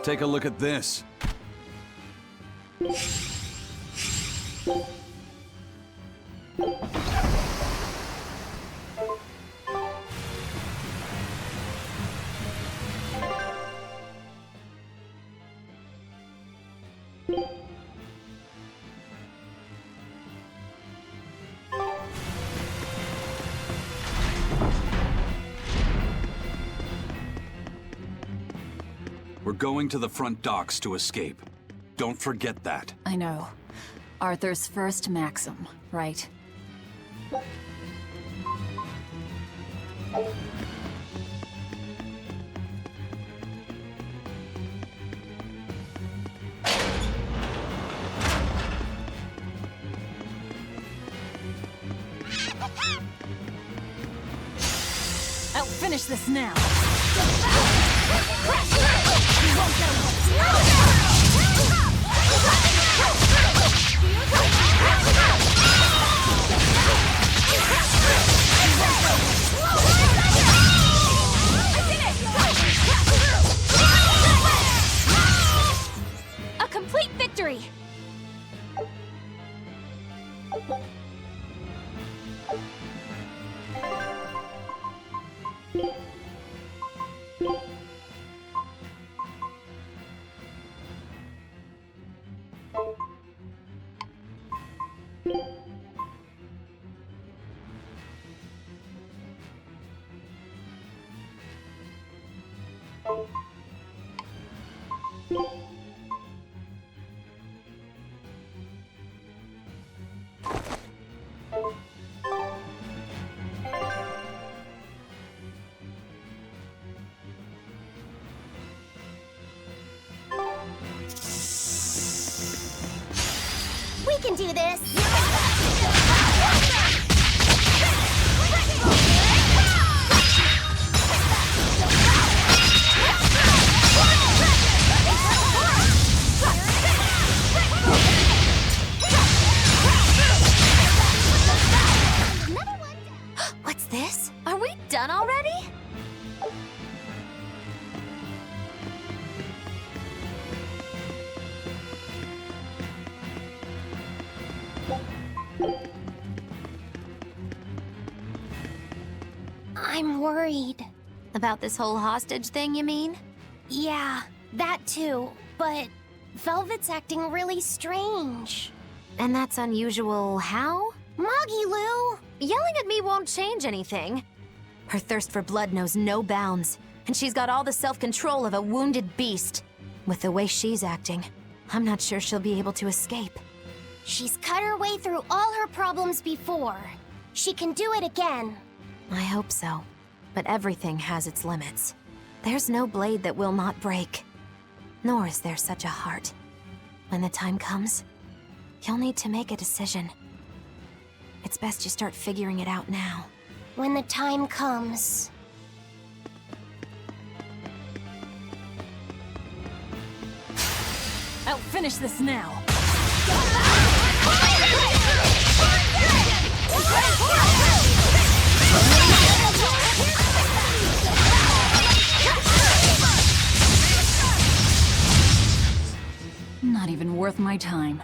Take a look at this. We're going to the front docks to escape. Don't forget that. I know. Arthur's first maxim, right? I'll finish this now. A complete victory! We can do this! What's this? Are we done already? I'm worried. About this whole hostage thing, you mean? Yeah, that too. But Velvet's acting really strange. And that's unusual how? Moggy Lou! Yelling at me won't change anything. Her thirst for blood knows no bounds, and she's got all the self-control of a wounded beast. With the way she's acting, I'm not sure she'll be able to escape. She's cut her way through all her problems before. She can do it again. I hope so. But everything has its limits. There's no blade that will not break. Nor is there such a heart. When the time comes, you'll need to make a decision. It's best you start figuring it out now. When the time comes. I'll finish this now. Not even worth my time.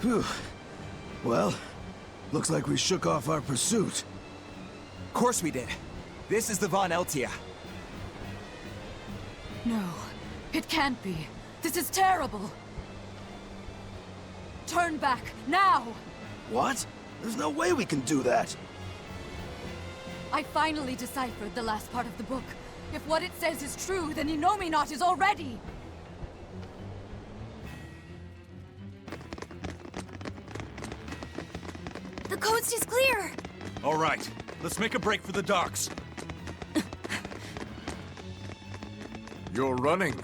Phew. Well, looks like we shook off our pursuit. Of course we did. This is the Von Eltia. No, it can't be. This is terrible. Turn back, now! What? There's no way we can do that. I finally deciphered the last part of the book. If what it says is true, then Inomine is already... coast is clear! All right, let's make a break for the docks. You're running.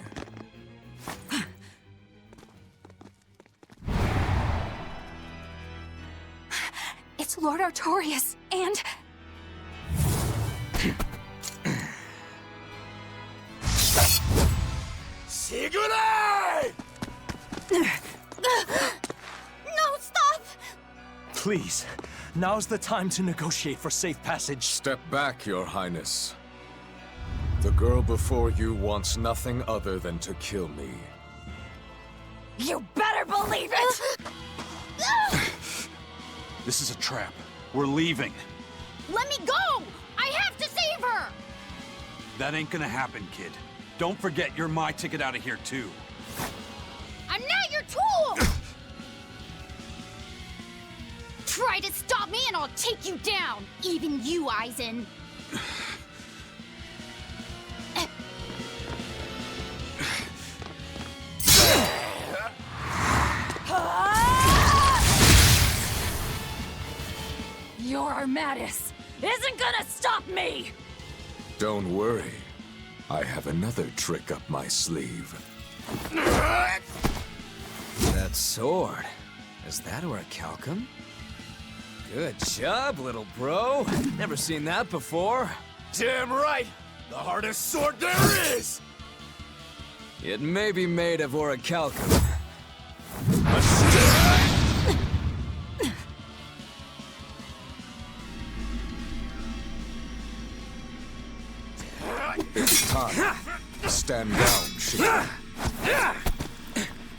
It's Lord Artorias, and... Sigurd! No, stop! Please, now's the time to negotiate for safe passage. Step back, Your Highness. The girl before you wants nothing other than to kill me. You better believe it! This is a trap. We're leaving. Let me go! I have to save her! That ain't gonna happen, kid. Don't forget you're my ticket out of here, too. I'm not your tool! Try to stop me and I'll take you down! Even you, Aizen! Your Armatus isn't gonna stop me! Don't worry. I have another trick up my sleeve. That sword. Is that orichalcum? Good job, little bro. Never seen that before. Damn right! The hardest sword there is! It may be made of orichalcum. It's time. Stand down, Shiki.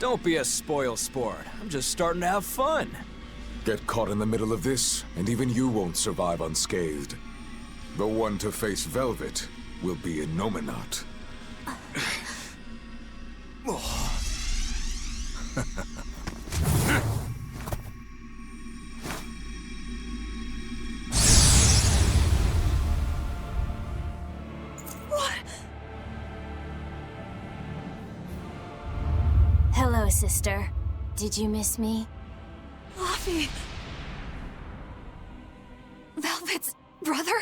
Don't be a spoil sport. I'm just starting to have fun. Get caught in the middle of this, and even you won't survive unscathed. The one to face Velvet will be Innominat. Hello, sister. Did you miss me? Luffy... Velvet's brother?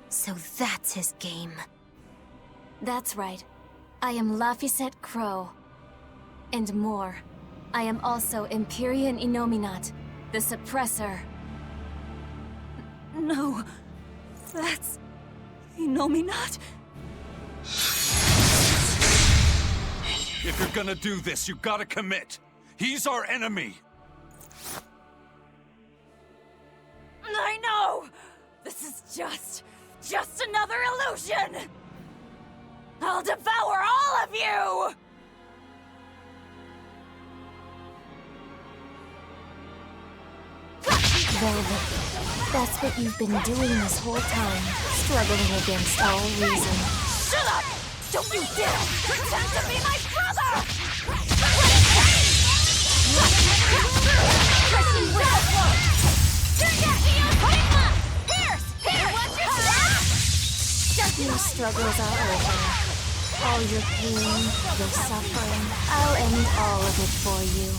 So that's his game. That's right. I am Laphicet Crow. And more. I am also Empyrean Innominat, the Suppressor. No... That's... Innominat? If you're gonna do this, you gotta commit. He's our enemy. I know! This is just another illusion! I'll devour all of you! Velvet, that's what you've been doing this whole time, struggling against all reason. Shut up! Don't you dare pretend to be my brother! Pressing with the flow! Your struggles are over. All your pain, your suffering, I'll end all of it for you.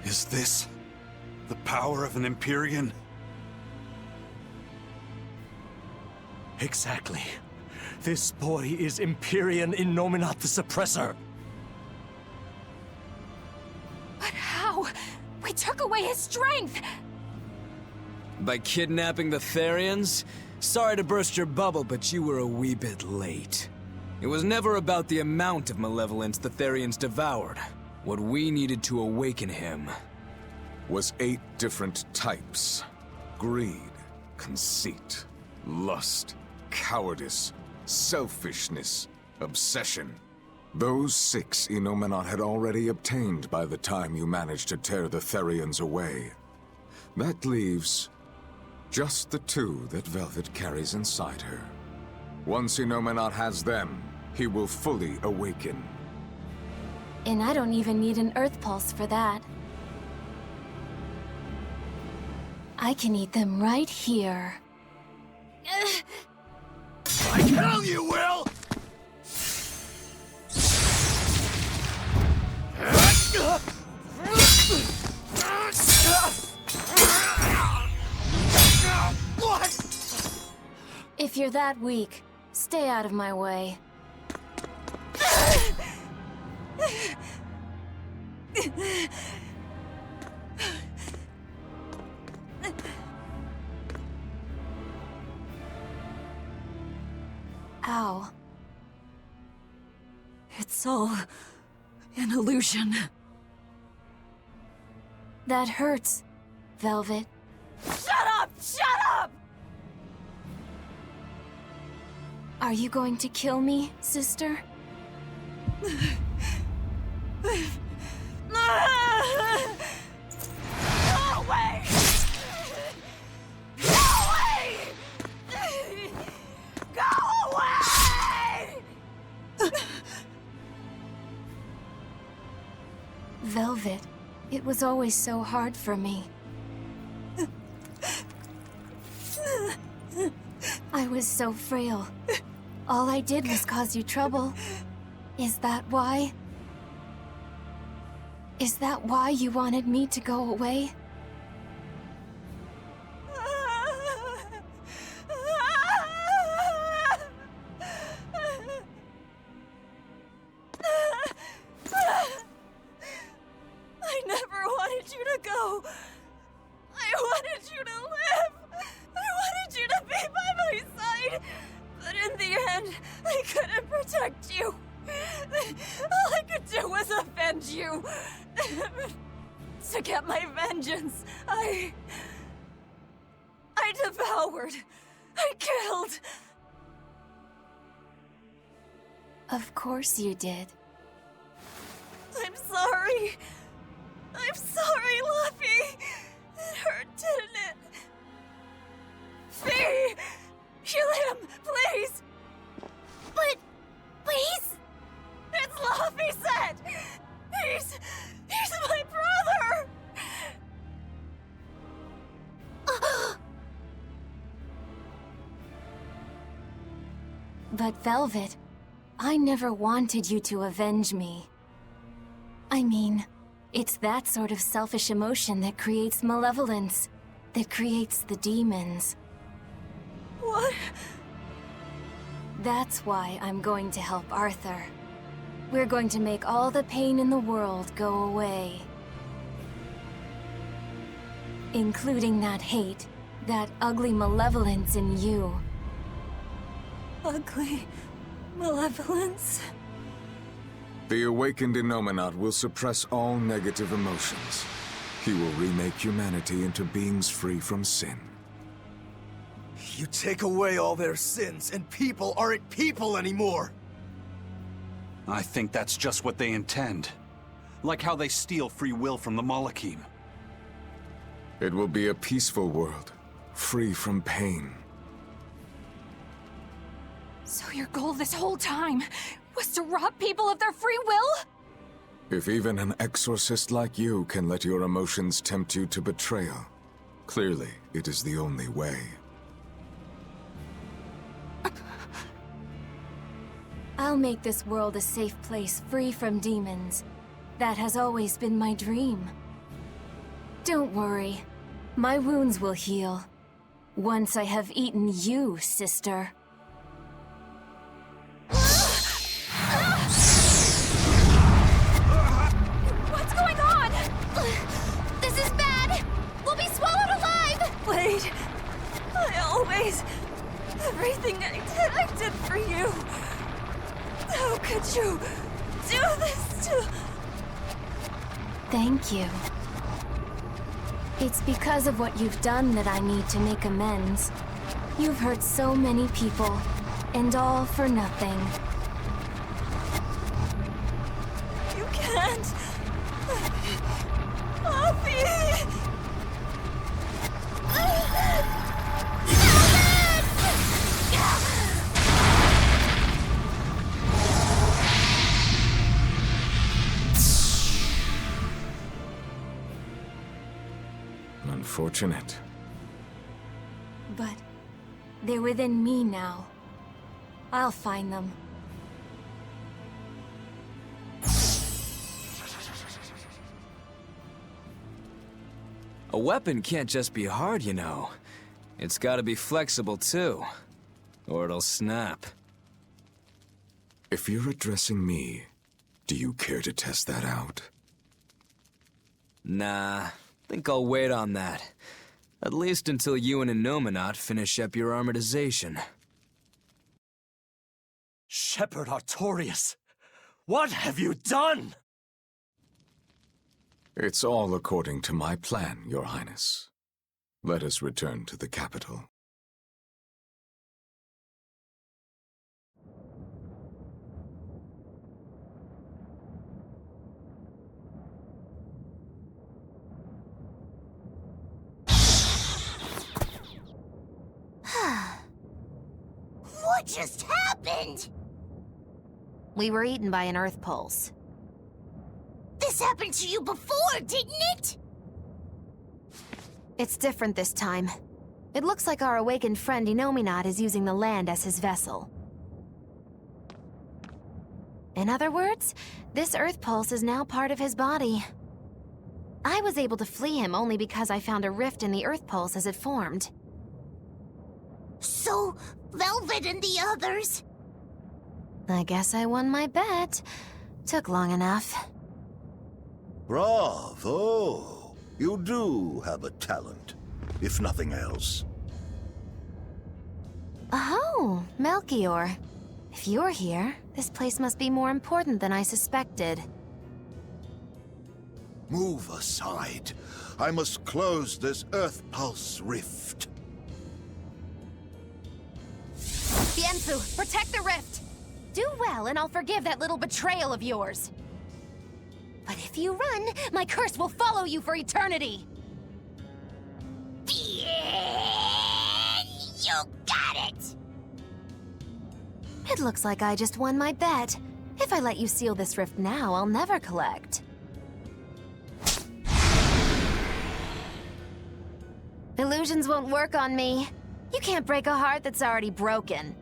Is this the power of an Empyrean? Exactly. This boy is Empyrean Innominat the Suppressor. But how? We took away his strength! By kidnapping the Therians? Sorry to burst your bubble, but you were a wee bit late. It was never about the amount of malevolence the Therians devoured. What we needed to awaken him Was 8 different types. Greed, conceit, lust, cowardice, selfishness, obsession. Those 6 Innominat had already obtained by the time you managed to tear the Therians away. That leaves just the 2 that Velvet carries inside her. Once Innominat has them, he will fully awaken. And I don't even need an Earth Pulse for that. I can eat them right here. I tell you, Will! If you're that weak, stay out of my way. Ow. It's all an illusion. That hurts, Velvet. Shut up! Shut up! Are you going to kill me, sister? Go away! Go away! Go away! Velvet, it was always so hard for me. I was so frail. All I did was cause you trouble. Is that why? Is that why you wanted me to go away? I never wanted you to go. I wanted you to live. I wanted you to be by my side. But in the end, I couldn't protect you. All I could do was avenge you. To get my vengeance, I devoured. I killed. Of course you did. I'm sorry. I'm sorry, Luffy. It hurt, didn't it? Fee! Kill him, please! But... please? It's Luffy said! He's my brother! But Velvet, I never wanted you to avenge me. I mean, it's that sort of selfish emotion that creates malevolence, that creates the demons. What? That's why I'm going to help Arthur. We're going to make all the pain in the world go away. Including that hate, that ugly malevolence in you. Ugly malevolence? The awakened Innominaut will suppress all negative emotions. He will remake humanity into beings free from sin. You take away all their sins, and people aren't people anymore! I think that's just what they intend. Like how they steal free will from the Malakim. It will be a peaceful world, free from pain. So your goal this whole time was to rob people of their free will? If even an exorcist like you can let your emotions tempt you to betrayal, clearly it is the only way. I'll make this world a safe place free from demons. That has always been my dream. Don't worry. My wounds will heal. Once I have eaten you, sister. What's going on? This is bad! We'll be swallowed alive! Wait. Everything I did for you. How could you do this to... Thank you. It's because of what you've done that I need to make amends. You've hurt so many people, and all for nothing. You can't... Luffy! Unfortunate. But they're within me now. I'll find them. A weapon can't just be hard, you know. It's gotta be flexible, too. or it'll snap. If you're addressing me, do you care to test that out? Nah, think I'll wait on that. At least until you and Innominat finish up your armorization. Shepherd Artorius, what have you done? It's all according to my plan, Your Highness. Let us return to the capital. What just happened? We were eaten by an Earth Pulse. This happened to you before, didn't it? It's different this time. It looks like our awakened friend Innominat is using the land as his vessel. In other words, this Earth Pulse is now part of his body. I was able to flee him only because I found a rift in the Earth Pulse as it formed. So, Velvet and the others? I guess I won my bet. Took long enough. Bravo! You do have a talent, if nothing else. Oh, Melchior. If you're here, this place must be more important than I suspected. Move aside. I must close this Earth Pulse rift. Bienfu, protect the rift! Do well, and I'll forgive that little betrayal of yours. But if you run, my curse will follow you for eternity! Bien! You got it! It looks like I just won my bet. If I let you seal this rift now, I'll never collect. Illusions won't work on me. You can't break a heart that's already broken.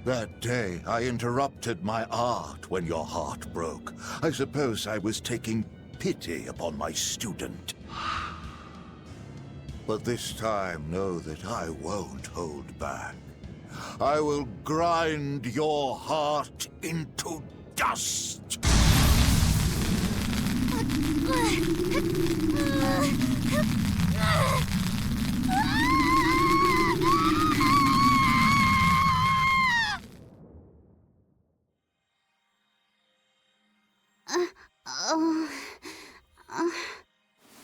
That day, I interrupted my art when your heart broke. I suppose I was taking pity upon my student. But this time, know that I won't hold back. I will grind your heart into dust!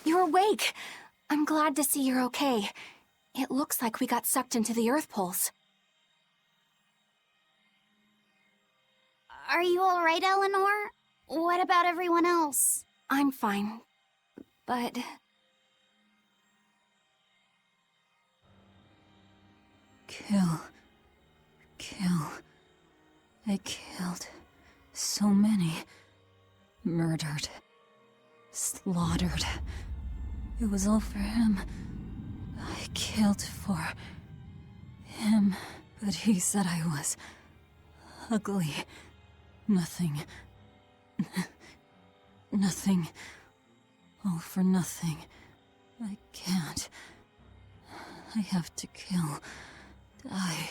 You're awake. I'm glad to see you're okay. It looks like we got sucked into the Earth Pulse. Are you all right, Eleanor? What about everyone else? I'm fine, but... Kill. I killed so many. Murdered. Slaughtered. It was all for him. I killed for him, but he said I was ugly. Nothing. Nothing. All for nothing. I can't. I have to kill. Die.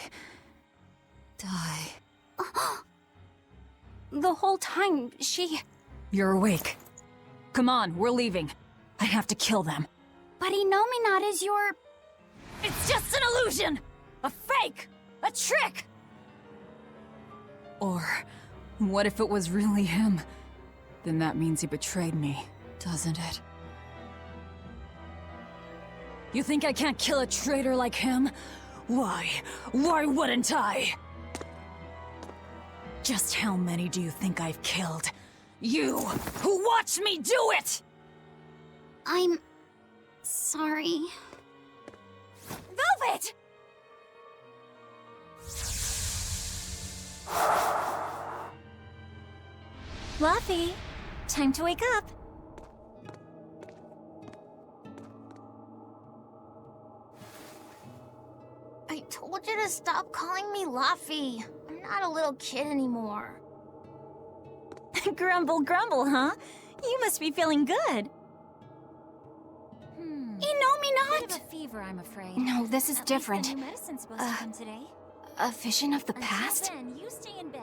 The whole time, she... You're awake. Come on, we're leaving. I have to kill them. But Innominat is your... It's just an illusion! A fake! A trick! Or, what if it was really him? Then that means he betrayed me, doesn't it? You think I can't kill a traitor like him? Why? Why wouldn't I? Just how many do you think I've killed? You, who watched me do it! I'm... sorry. Velvet! Fluffy, time to wake up. I told you to stop calling me Luffy. I'm not a little kid anymore. Grumble, grumble, huh? You must be feeling good. Innominat! What? Bit of a fever, I'm afraid. No, this is At different. least the new medicine's supposed to come today. A vision of the Until past? then, you stay in bed.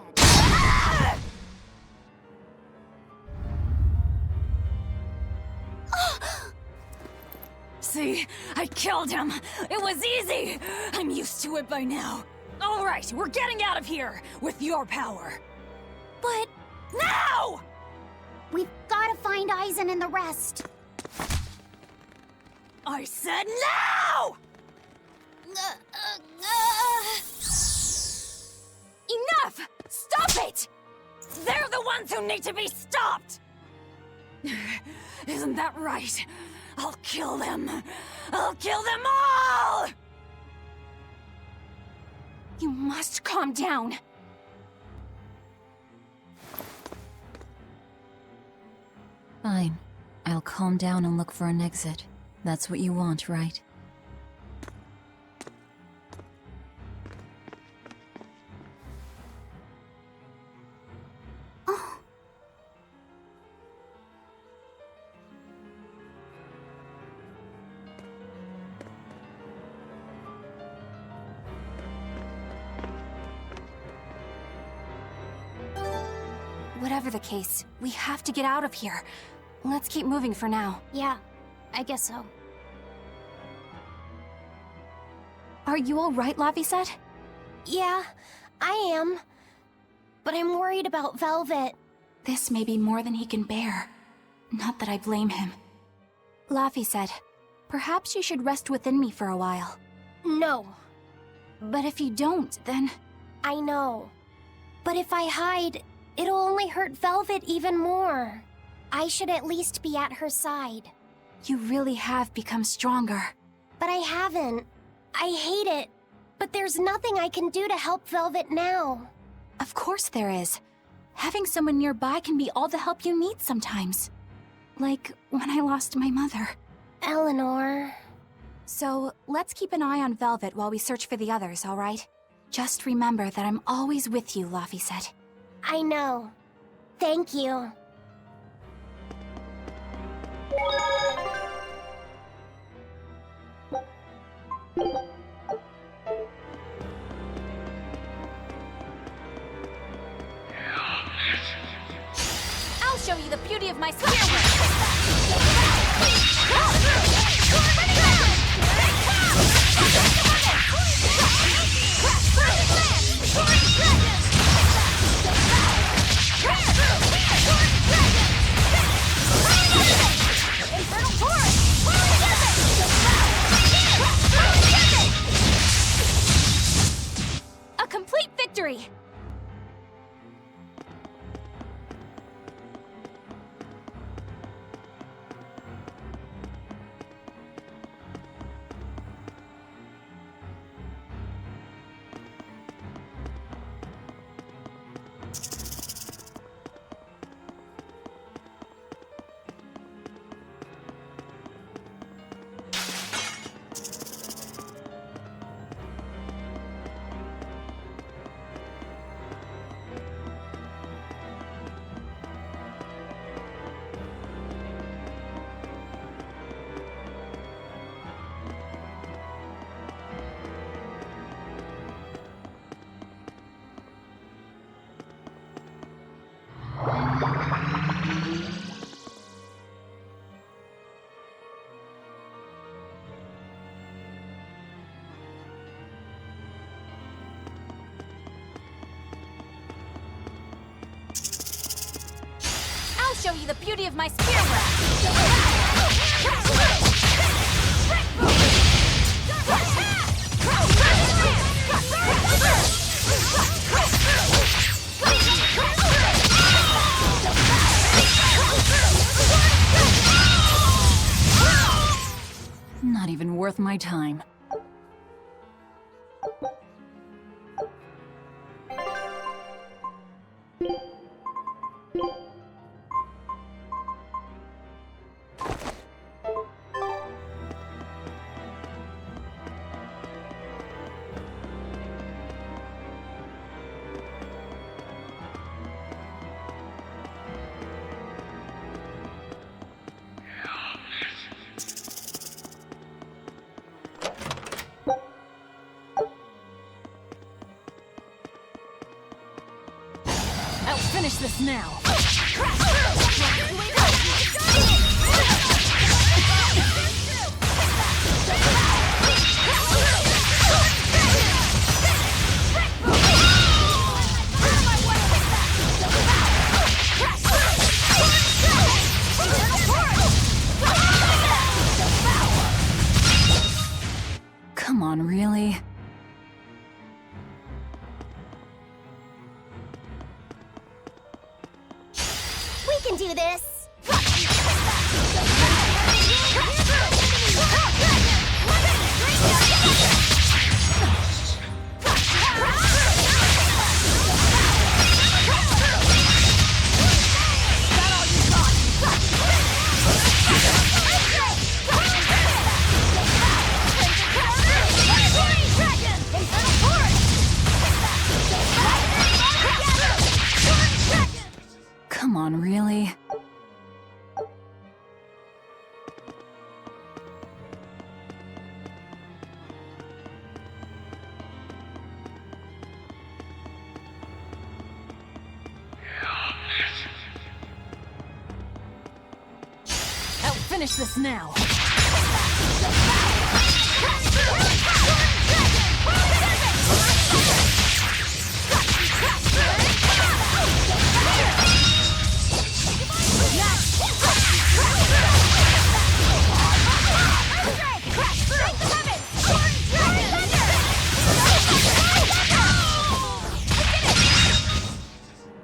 See? I killed him! It was easy! I'm used to it by now. Alright, we're getting out of here! With your power. But... now! We've gotta find Aizen and the rest. I said no! Enough! Stop it! They're the ones who need to be stopped! Isn't that right? I'll kill them! I'll kill them all! You must calm down. Fine. I'll calm down and look for an exit. That's what you want, right? Whatever the case, we have to get out of here. Let's keep moving for now. Yeah, I guess so. Are you alright, Lavi? Yeah, I am. But I'm worried about Velvet. This may be more than he can bear. Not that I blame him. Lavi, perhaps you should rest within me for a while. No. But if you don't, then... I know. But if I hide, it'll only hurt Velvet even more. I should at least be at her side. You really have become stronger. But I haven't. I hate it. But there's nothing I can do to help Velvet now. Of course there is. Having someone nearby can be all the help you need sometimes. Like when I lost my mother. Eleanor... So, let's keep an eye on Velvet while we search for the others, alright? Just remember that I'm always with you, Lavi. I know. Thank you. I'll show you the beauty of my spear. A complete victory! I'll show you the beauty of my spear. Not even worth my time. finish this now! Come on, really? We can do this! Come on, really? I'll finish this now!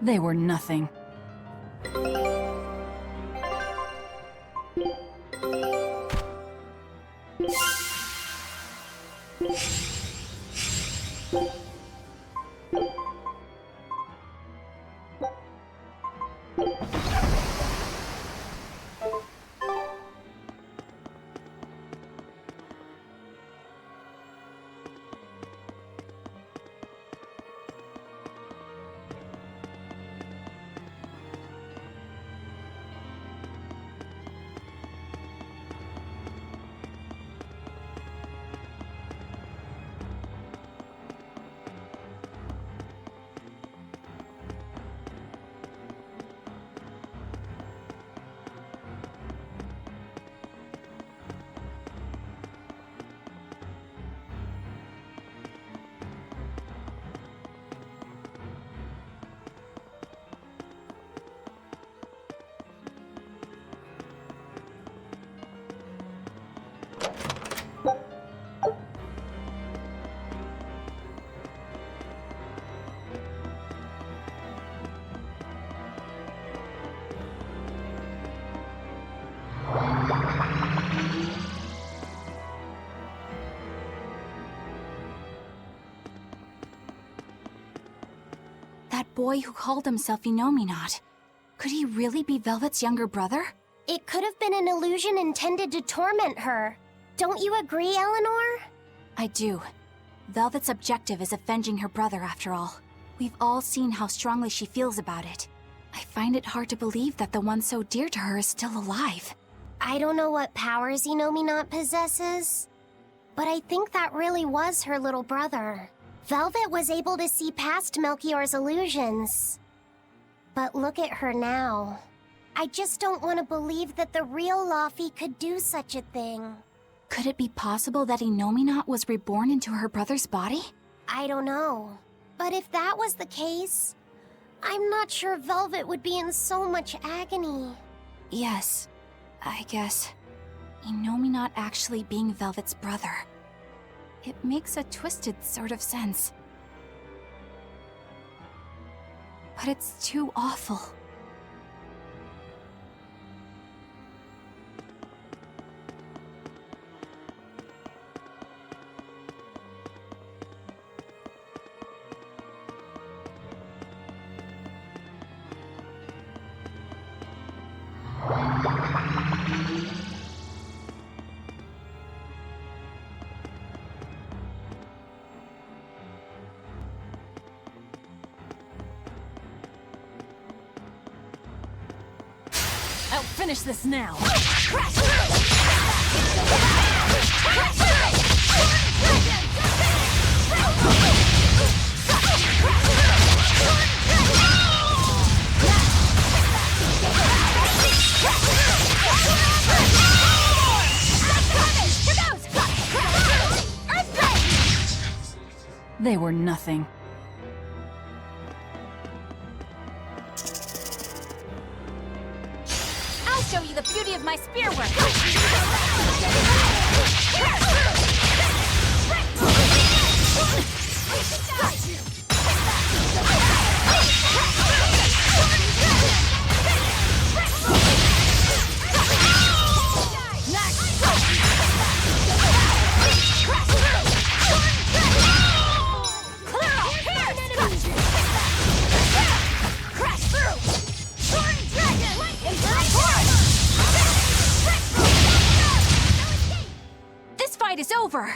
They were nothing. That boy who called himself Inominat. Could he really be Velvet's younger brother? It could have been an illusion intended to torment her. Don't you agree, Eleanor? I do. Velvet's objective is avenging her brother, after all. We've all seen how strongly she feels about it. I find it hard to believe that the one so dear to her is still alive. I don't know what powers Inominat possesses, but I think that really was her little brother. Velvet was able to see past Melchior's illusions. But look at her now. I just don't want to believe that the real Laufey could do such a thing. Could it be possible that Inominat was reborn into her brother's body? I don't know. But if that was the case, I'm not sure Velvet would be in so much agony. Yes, I guess. Inominat actually being Velvet's brother. It makes a twisted sort of sense. But it's too awful. I'll finish this now. They were nothing. I'll show you the beauty of my spearwork! This fight is over!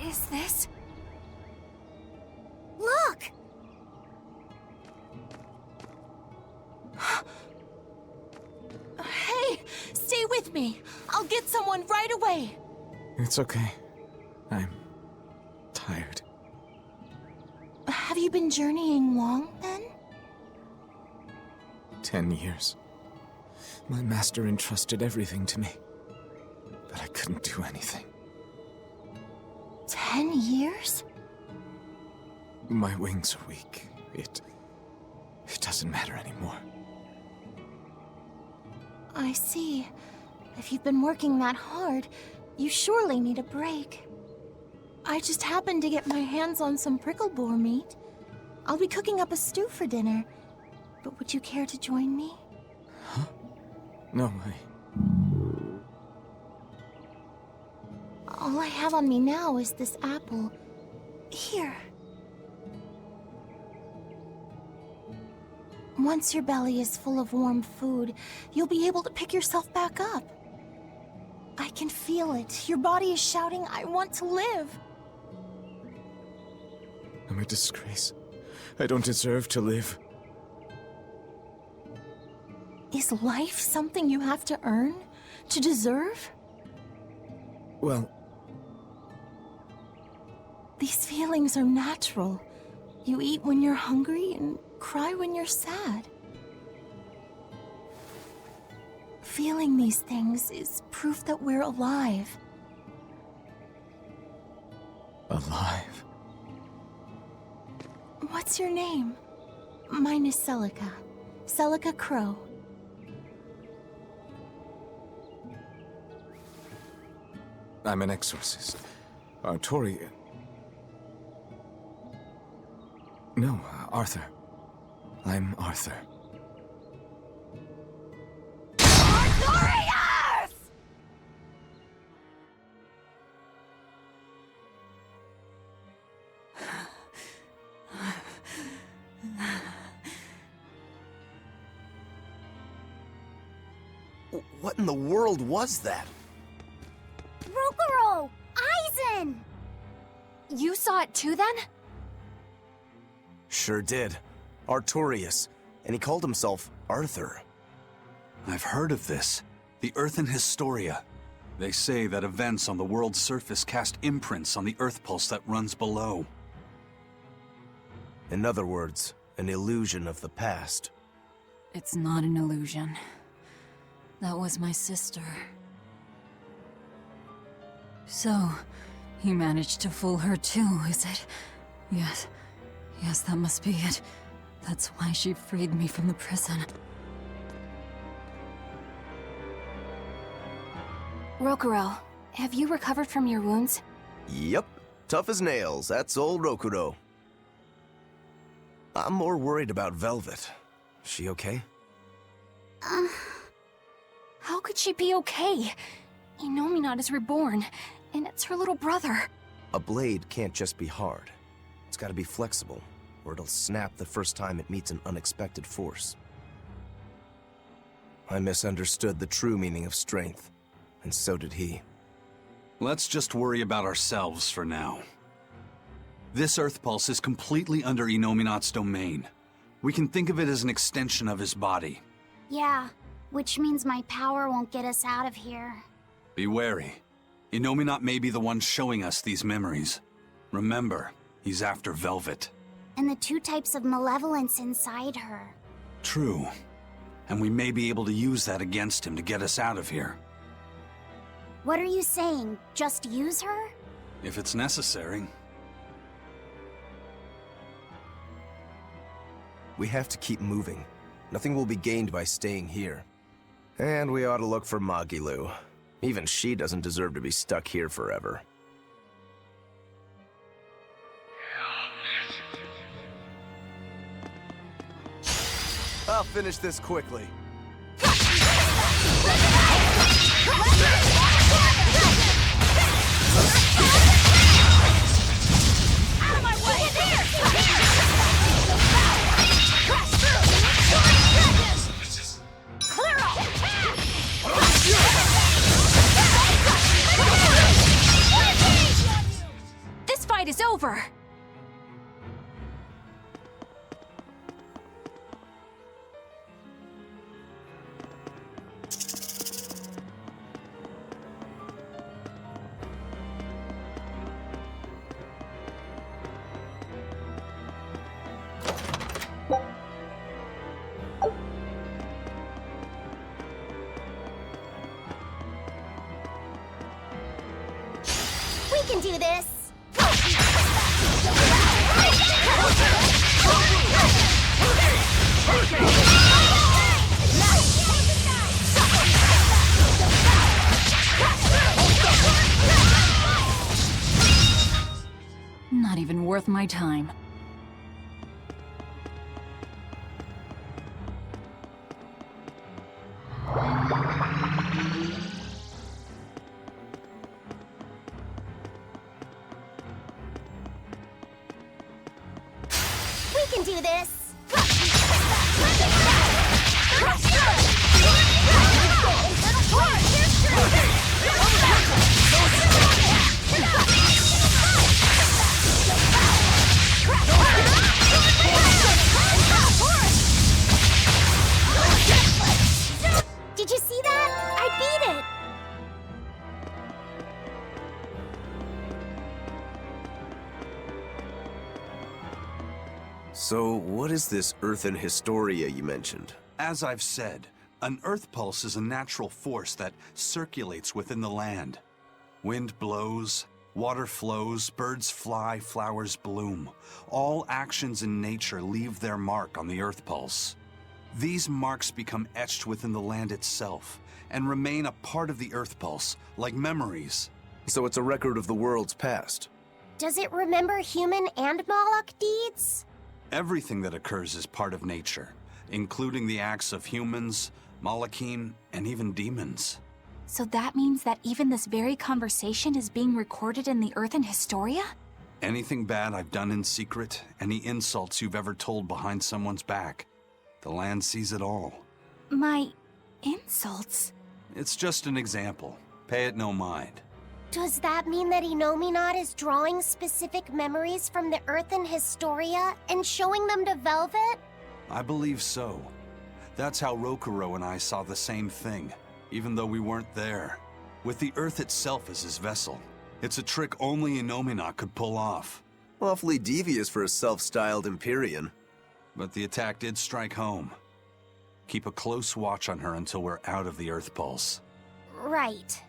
Is this? Look! Hey, stay with me. I'll get someone right away. It's okay. I'm tired. Have you been journeying long, then? 10 years. My master entrusted everything to me, but I couldn't do anything. 10 years? My wings are weak. It doesn't matter anymore. I see. If you've been working that hard, you surely need a break. I just happened to get my hands on some prickle boar meat. I'll be cooking up a stew for dinner. But would you care to join me? Huh? No, All I have on me now is this apple. Here. Once your belly is full of warm food, you'll be able to pick yourself back up. I can feel it. Your body is shouting, I want to live. I'm a disgrace. I don't deserve to live. Is life something you have to earn? To deserve? Well, these feelings are natural. You eat when you're hungry and cry when you're sad. Feeling these things is proof that we're alive. alive. What's your name? Mine is Celica. Celica Crow. I'm an exorcist. Tori... No, Arthur. I'm Arthur. What in the world was that? Rokuro! Aizen! You saw it too then? Sure did. Artorias. And he called himself Arthur. I've heard of this. The Earthen Historia. They say that events on the world's surface cast imprints on the Earth pulse that runs below. In other words, an illusion of the past. It's not an illusion. That was my sister. So, he managed to fool her too, is it? Yes. Yes, that must be it. That's why she freed me from the prison. Rokuro, have you recovered from your wounds? Yep. Tough as nails, that's old Rokuro. I'm more worried about Velvet. She okay? How could she be okay? Inominat is reborn, and it's her little brother. A blade can't just be hard. It's gotta be flexible, or it'll snap the first time it meets an unexpected force. I misunderstood the true meaning of strength, and so did he. Let's just worry about ourselves for now. This Earth Pulse is completely under Inominat's domain. We can think of it as an extension of his body. Yeah, which means my power won't get us out of here. Be wary. Inominat may be the one showing us these memories. Remember, he's after Velvet. And the two types of malevolence inside her. True. And we may be able to use that against him to get us out of here. What are you saying? Just use her? If it's necessary. We have to keep moving. Nothing will be gained by staying here. And we ought to look for Magilu. Even she doesn't deserve to be stuck here forever. I'll finish this quickly. This fight is over! We can do this! Not even worth my time. We can do this! Did you see that? I beat it! So, what is this Earthen Historia you mentioned? As I've said, an Earth Pulse is a natural force that circulates within the land. Wind blows, water flows, birds fly, flowers bloom. All actions in nature leave their mark on the Earth Pulse. These marks become etched within the land itself and remain a part of the Earth Pulse, like memories. So it's a record of the world's past. Does it remember human and Moloch deeds? Everything that occurs is part of nature, including the acts of humans, Malachim, and even demons. So that means that even this very conversation is being recorded in the Earthen Historia? Anything bad I've done in secret, any insults you've ever told behind someone's back, the land sees it all. My insults? It's just an example. Pay it no mind. Does that mean that Innominat is drawing specific memories from the Earth and Historia and showing them to Velvet? I believe so. That's how Rokuro and I saw the same thing, even though we weren't there. With the Earth itself as his vessel, it's a trick only Innominat could pull off. Awfully devious for a self-styled Empyrean. But the attack did strike home. Keep a close watch on her until we're out of the Earth Pulse. Right.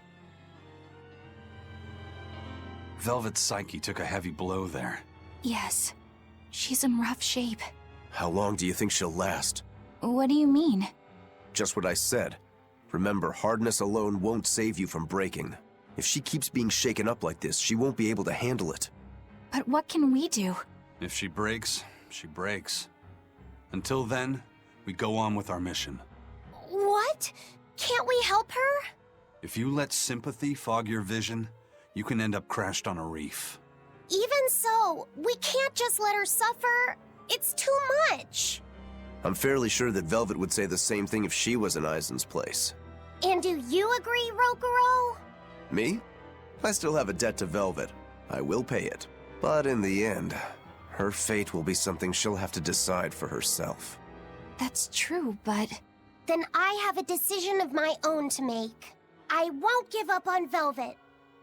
Velvet's psyche took a heavy blow there. Yes. She's in rough shape. How long do you think she'll last? What do you mean? Just what I said. Remember, hardness alone won't save you from breaking. If she keeps being shaken up like this, she won't be able to handle it. But what can we do? If she breaks, she breaks. Until then, we go on with our mission. What? Can't we help her? If you let sympathy fog your vision, you can end up crashed on a reef. Even so, we can't just let her suffer. It's too much. I'm fairly sure that Velvet would say the same thing if she was in Aizen's place. And do you agree, Rokuro? Me? I still have a debt to Velvet. I will pay it. But in the end, her fate will be something she'll have to decide for herself. That's true, but... Then I have a decision of my own to make. I won't give up on Velvet,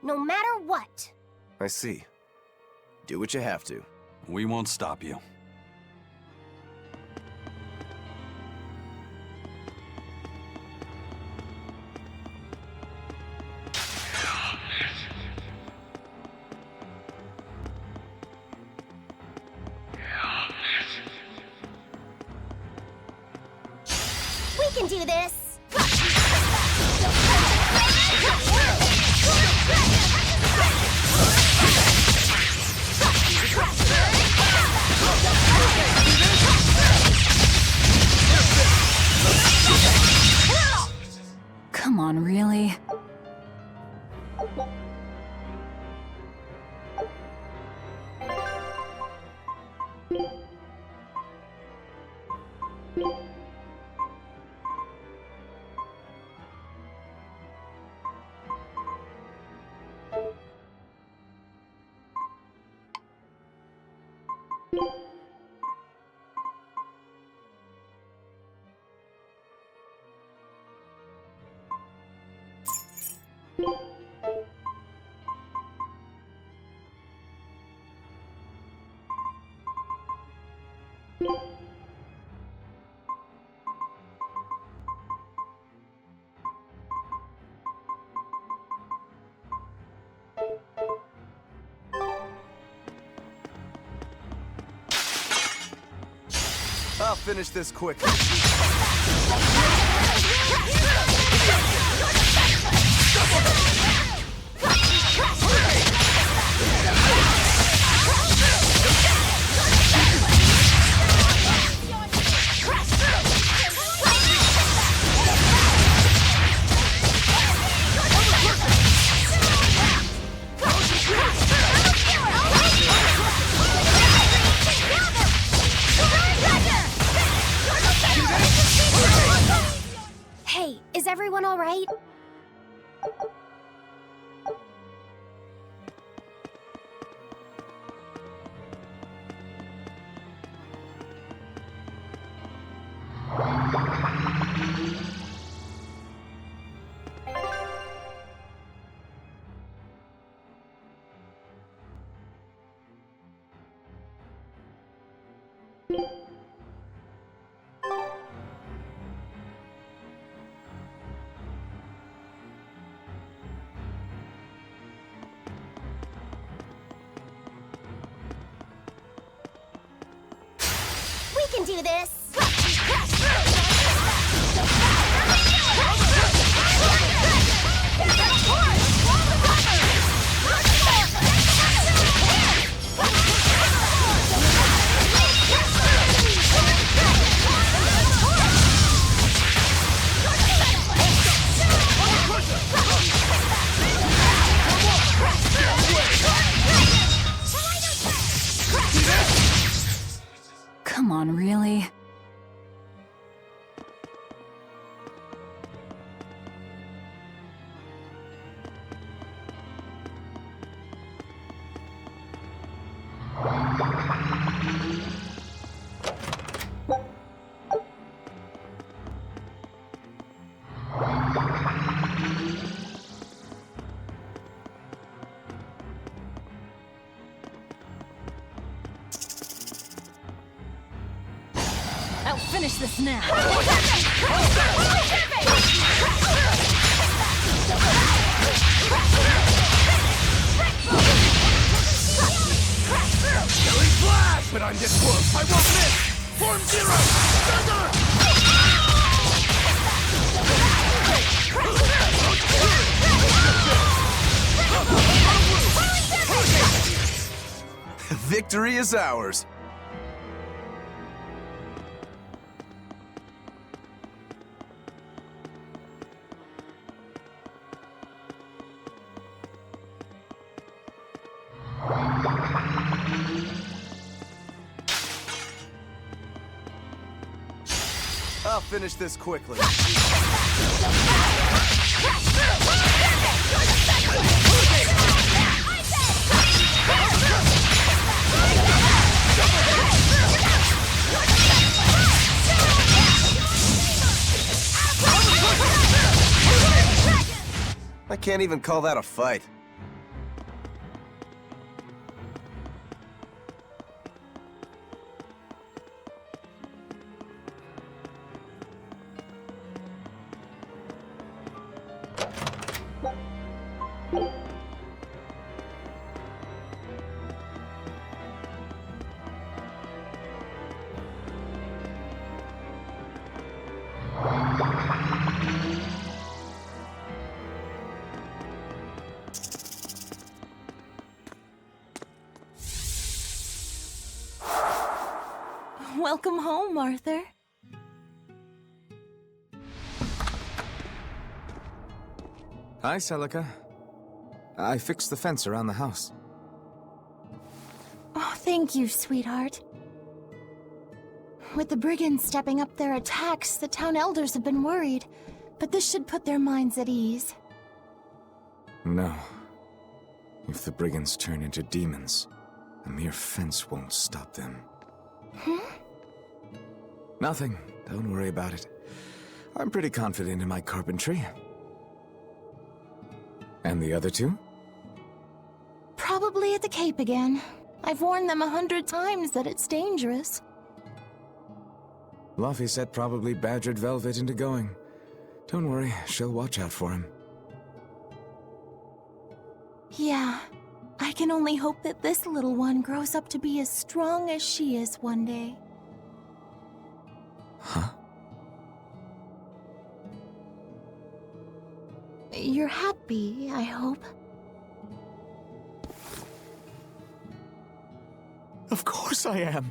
no matter what. I see. Do what you have to. We won't stop you. We can do this! Come on, really? I'll finish this quick. Hey, is everyone all right? We can do this! Come on, really? finish this now! Killing flash! But I'm this close, I won't miss! Form zero! Victory is ours. I'll finish this quickly. I can't even call that a fight. Welcome home, Arthur. Hi, Celica. I fixed the fence around the house. Oh, thank you, sweetheart. With the brigands stepping up their attacks, the town elders have been worried. But this should put their minds at ease. No. If the brigands turn into demons, a mere fence won't stop them. Nothing. Don't worry about it. I'm pretty confident in my carpentry. And the other two? Probably at the Cape again. I've warned them 100 times that it's dangerous. Luffy said probably badgered Velvet into going. Don't worry, she'll watch out for him. Yeah. I can only hope that this little one grows up to be as strong as she is one day. Huh? You're happy, I hope. Of course I am.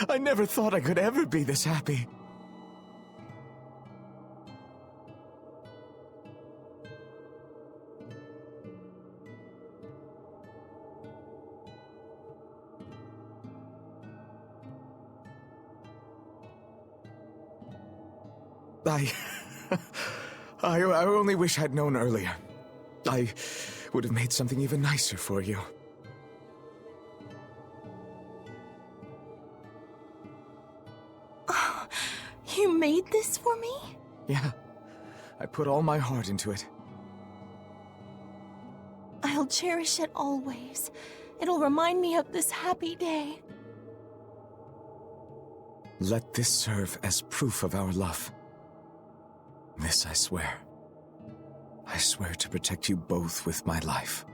I never thought I could ever be this happy. I only wish I'd known earlier. I would have made something even nicer for you. Oh, you made this for me? Yeah, I put all my heart into it. I'll cherish it always. It'll remind me of this happy day. Let this serve as proof of our love. This I swear. I swear to protect you both with my life.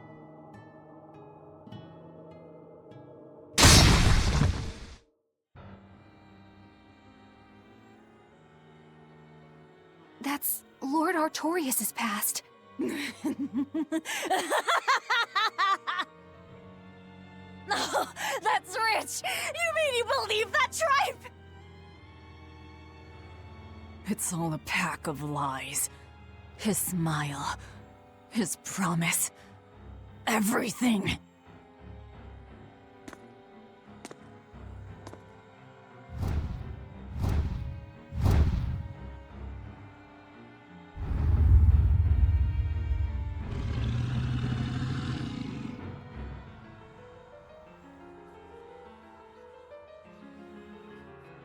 That's Lord Artorias' past. No, that's rich! You mean you believe that tripe? It's all a pack of lies. His smile, his promise, everything.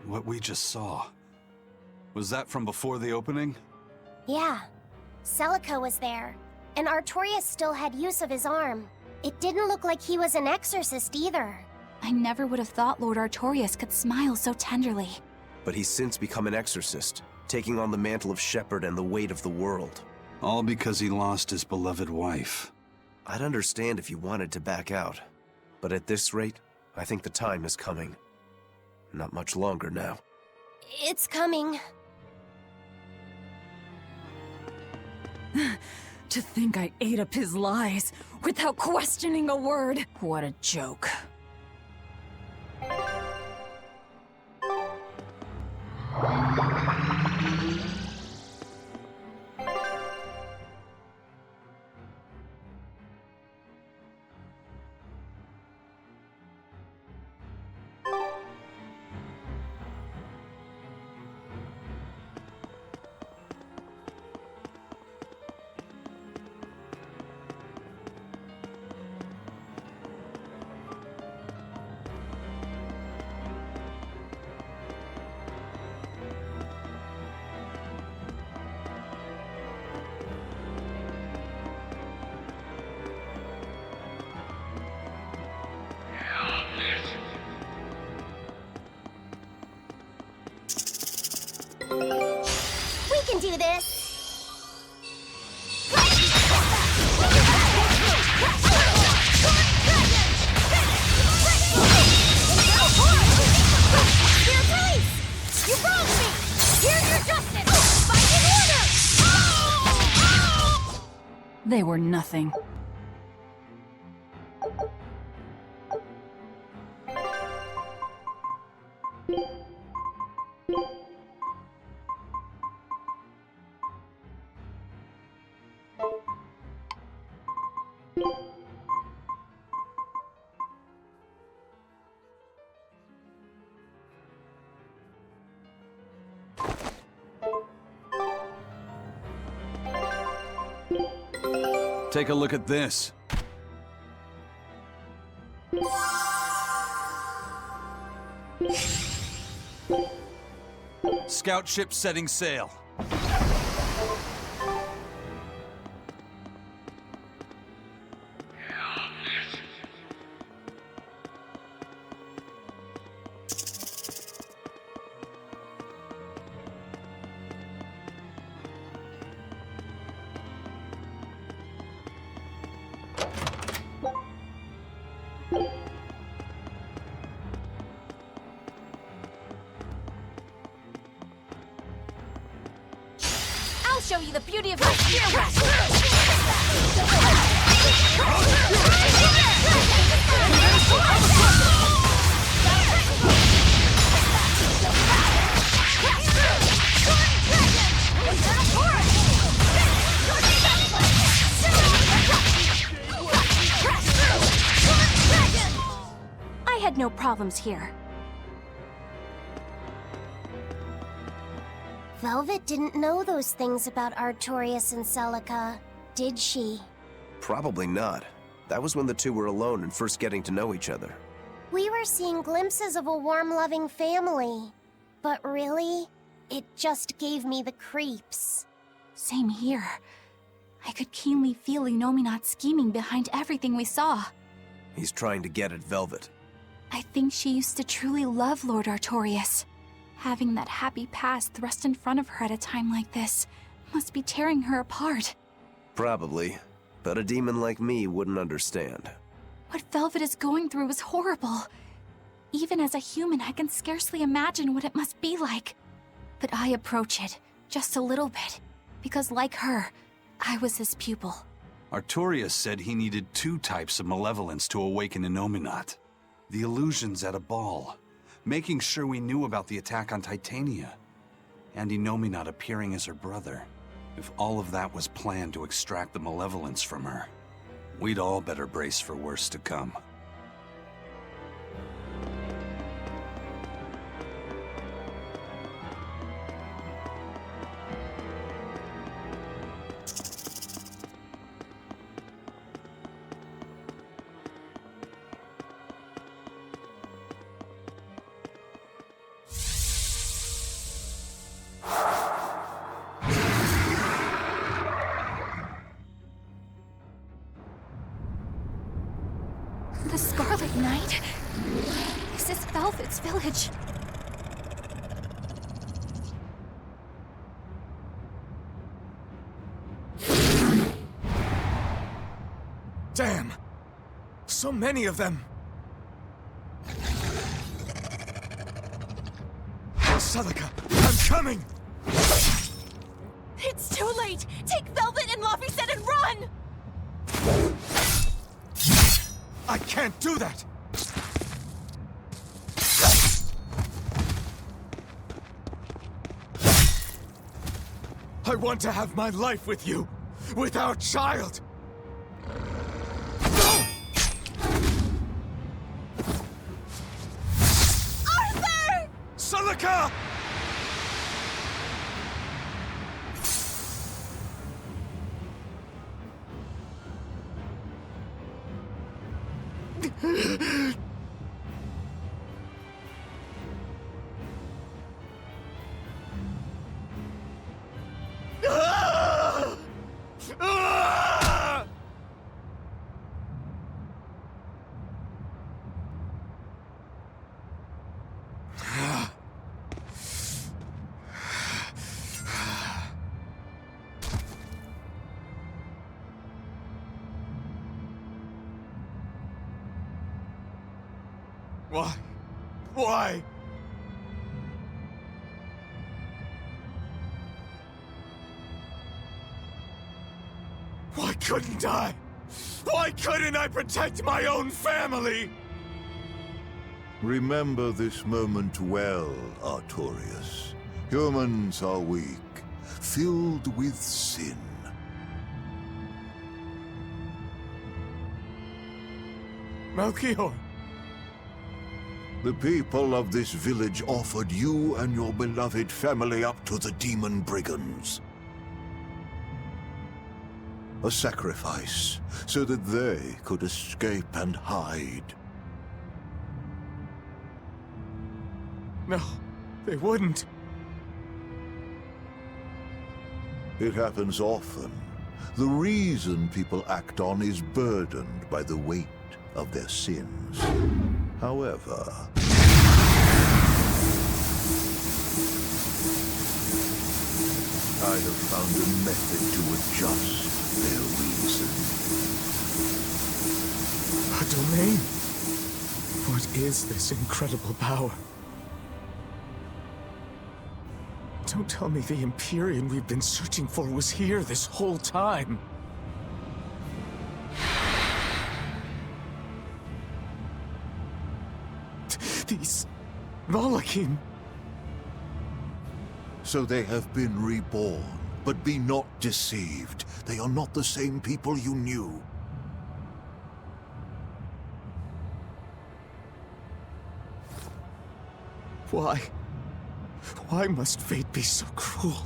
What we just saw. Was that from before the opening? Yeah. Celica was there, and Artorias still had use of his arm. It didn't look like he was an exorcist either. I never would have thought Lord Artorias could smile so tenderly. but he's since become an exorcist, taking on the mantle of shepherd and the weight of the world. All because he lost his beloved wife. I'd understand if you wanted to back out, but at this rate, I think the time is coming. Not much longer now. It's coming. To think I ate up his lies without questioning a word. What a joke. We can do this! Your police! You wronged me! Here's your justice! Fight in order! They were nothing. Take a look at this. Scout ship setting sail. I'll show you the beauty of my spear rush! I had no problems here. Velvet didn't know those things about Artorias and Celica, did she? Probably not. That was when the two were alone and first getting to know each other. We were seeing glimpses of a warm, loving family. But really, it just gave me the creeps. Same here. I could keenly feel Inominat scheming behind everything we saw. He's trying to get at Velvet. I think she used to truly love Lord Artorias. Having that happy past thrust in front of her at a time like this must be tearing her apart. Probably. But a demon like me wouldn't understand. What Velvet is going through is horrible. Even as a human, I can scarcely imagine what it must be like. But I approach it, just a little bit, because like her, I was his pupil. Artorias said he needed 2 types of malevolence to awaken Inominat. The illusions at a ball, making sure we knew about the attack on Titania, and Inominat appearing as her brother. If all of that was planned to extract the malevolence from her, we'd all better brace for worse to come. The Scarlet Knight? This is Velvet's village. Damn! So many of them! Celica, I'm coming! It's too late! Take Velvet and Laphicet and run! I can't do that! I want to have my life with you, with our child! Arthur! Celica! Why? Why? Why couldn't I? Why couldn't I protect my own family? Remember this moment well, Artorias. Humans are weak, filled with sin. Melchior. The people of this village offered you and your beloved family up to the demon brigands. A sacrifice, so that they could escape and hide. No, they wouldn't. It happens often. The reason people act on is burdened by the weight of their sins. However, I have found a method to adjust their reason. A domain? What is this incredible power? Don't tell me the Empyrean we've been searching for was here this whole time. These Malakim. So they have been reborn, but be not deceived. They are not the same people you knew. Why? Why must fate be so cruel?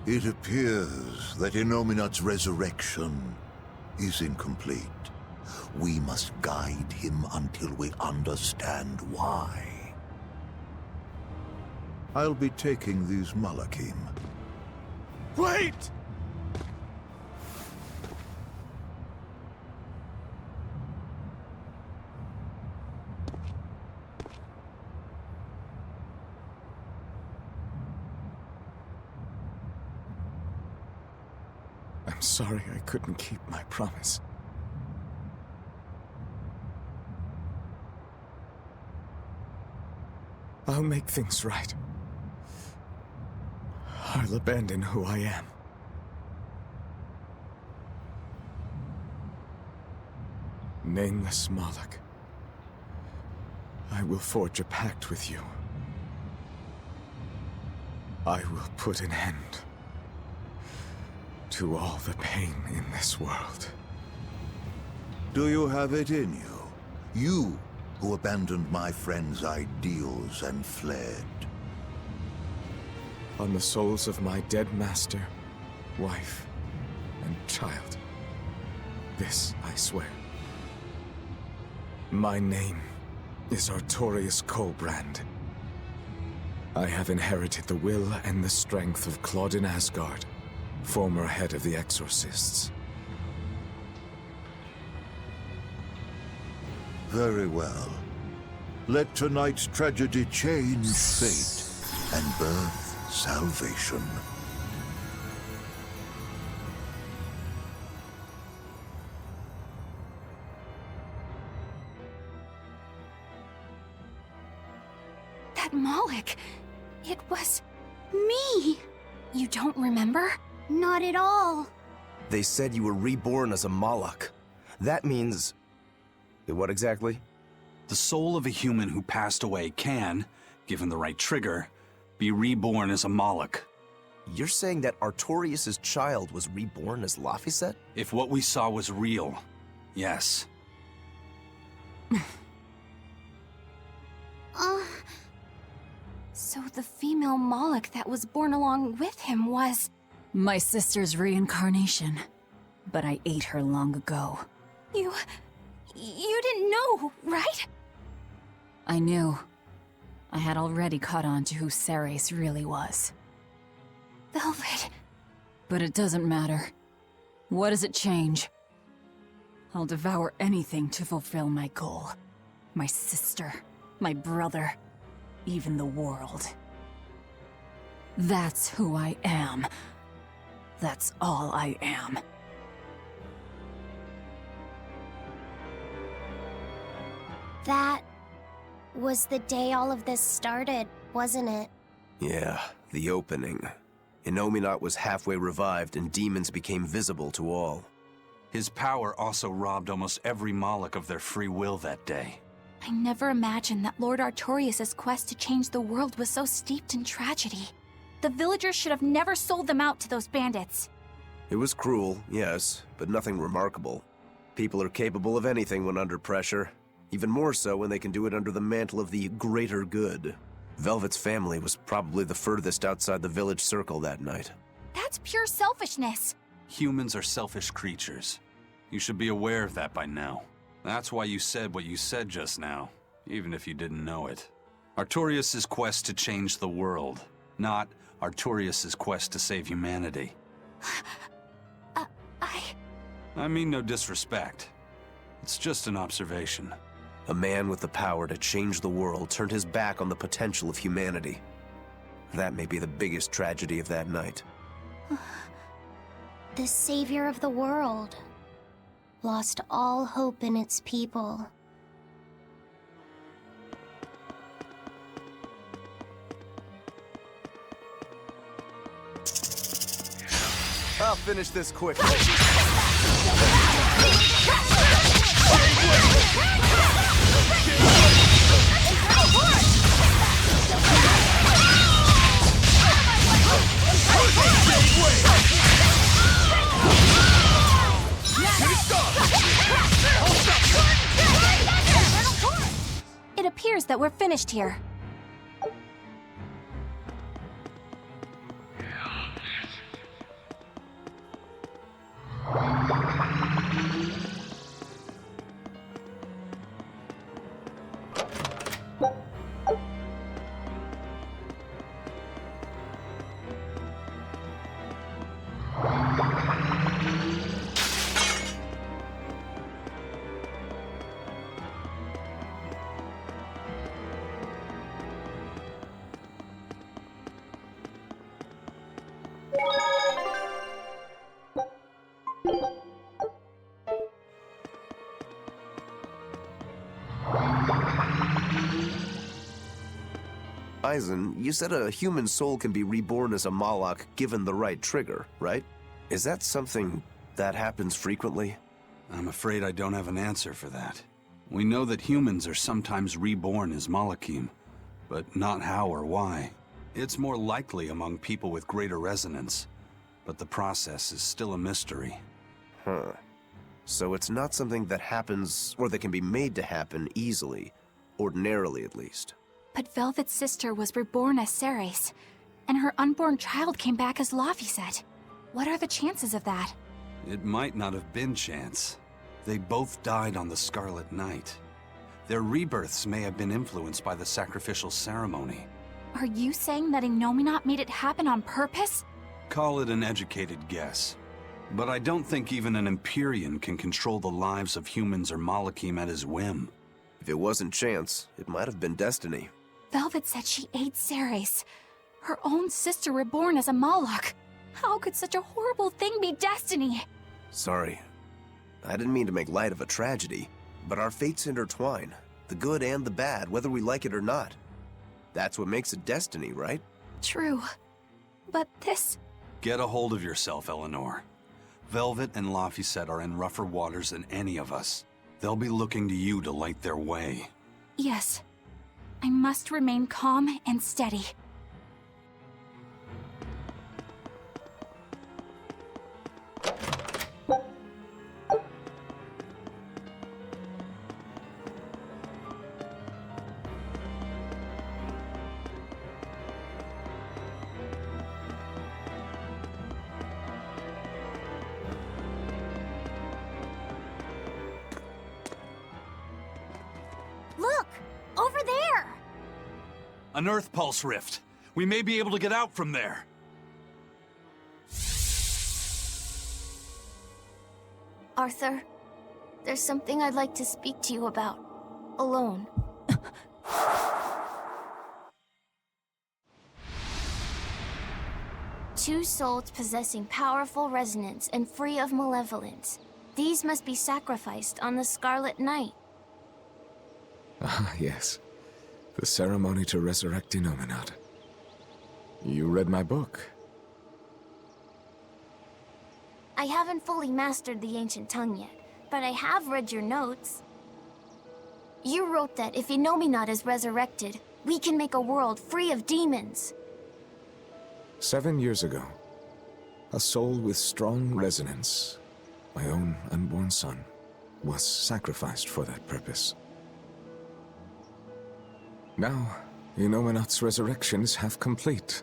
It appears that Innominat's resurrection is incomplete. We must guide him until we understand why. I'll be taking these Malakim. Wait! I'm sorry I couldn't keep my promise. I'll make things right. I'll abandon who I am. Nameless Moloch. I will forge a pact with you. I will put an end to all the pain in this world. Do you have it in you? You who abandoned my friend's ideals and fled. On the souls of my dead master, wife, and child. This I swear. My name is Artorias Colbrand. I have inherited the will and the strength of Claudin Asgard, former head of the Exorcists. Very well. Let tonight's tragedy change fate and birth salvation. You don't remember? Not at all. They said you were reborn as a Malak. That means... what exactly? The soul of a human who passed away can, given the right trigger, be reborn as a Malak. You're saying that Artorias' child was reborn as Laphicet? If what we saw was real, yes. So the female Malak that was born along with him was... My sister's reincarnation. But I ate her long ago. You didn't know, right? I knew. I had already caught on to who Ceres really was. Velvet. But it doesn't matter. What does it change? I'll devour anything to fulfill my goal. My sister, my brother, even the world. That's who I am. That's all I am. That was the day all of this started, wasn't it? Yeah, the opening. Innominat was halfway revived and demons became visible to all. His power also robbed almost every Malak of their free will that day. I never imagined that Lord Artorias' quest to change the world was so steeped in tragedy. The villagers should have never sold them out to those bandits. It was cruel, yes, but nothing remarkable. People are capable of anything when under pressure. Even more so when they can do it under the mantle of the greater good. Velvet's family was probably the furthest outside the village circle that night. That's pure selfishness. Humans are selfish creatures. You should be aware of that by now. That's why you said what you said just now, even if you didn't know it. Artorias' quest to change the world, not Artorias' quest to save humanity. I mean no disrespect. It's just an observation. A man with the power to change the world turned his back on the potential of humanity. That may be the biggest tragedy of that night. The savior of the world lost all hope in its people. I'll finish this quick. It appears that we're finished here. Eisen, you said a human soul can be reborn as a Malak given the right trigger, right? Is that something that happens frequently? I'm afraid I don't have an answer for that. We know that humans are sometimes reborn as Malakim, but not how or why. It's more likely among people with greater resonance, but the process is still a mystery. Huh. So it's not something that happens, or that can be made to happen easily, ordinarily at least. But Velvet's sister was reborn as Ceres, and her unborn child came back as Laphicet. What are the chances of that? It might not have been chance. They both died on the Scarlet Night. Their rebirths may have been influenced by the sacrificial ceremony. Are you saying that Innominat made it happen on purpose? Call it an educated guess. But I don't think even an Empyrean can control the lives of humans or Malakim at his whim. If it wasn't chance, it might have been destiny. Velvet said she ate Ceres, her own sister reborn as a Malak. How could such a horrible thing be destiny? Sorry. I didn't mean to make light of a tragedy, but our fates intertwine. The good and the bad, whether we like it or not. That's what makes it destiny, right? True. But this... Get a hold of yourself, Eleanor. Velvet and Laphicet are in rougher waters than any of us. They'll be looking to you to light their way. Yes. I must remain calm and steady. Look! Over there! An Earth Pulse rift. We may be able to get out from there. Arthur, there's something I'd like to speak to you about. Alone. Two souls possessing powerful resonance and free of malevolence. These must be sacrificed on the Scarlet Night. Ah, yes. The ceremony to resurrect Innominat. You read my book. I haven't fully mastered the ancient tongue yet, but I have read your notes. You wrote that if Innominat is resurrected, we can make a world free of demons. 7 years ago, a soul with strong resonance, my own unborn son, was sacrificed for that purpose. Now, Innominat's resurrection is half complete.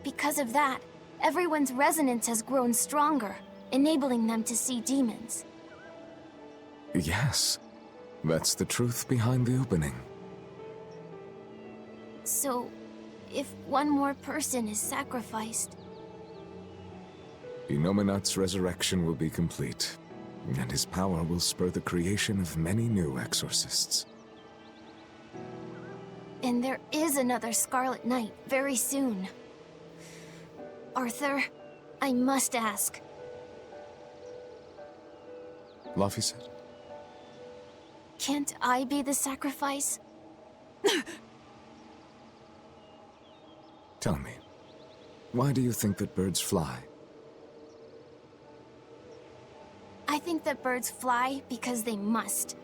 Because of that, everyone's resonance has grown stronger, enabling them to see demons. Yes, that's the truth behind the opening. So, if one more person is sacrificed... Innominat's resurrection will be complete, and his power will spur the creation of many new exorcists. And there is another Scarlet Night very soon. Arthur, I must ask. Laphicet? Can't I be the sacrifice? Tell me, why do you think that birds fly? I think that birds fly because they must.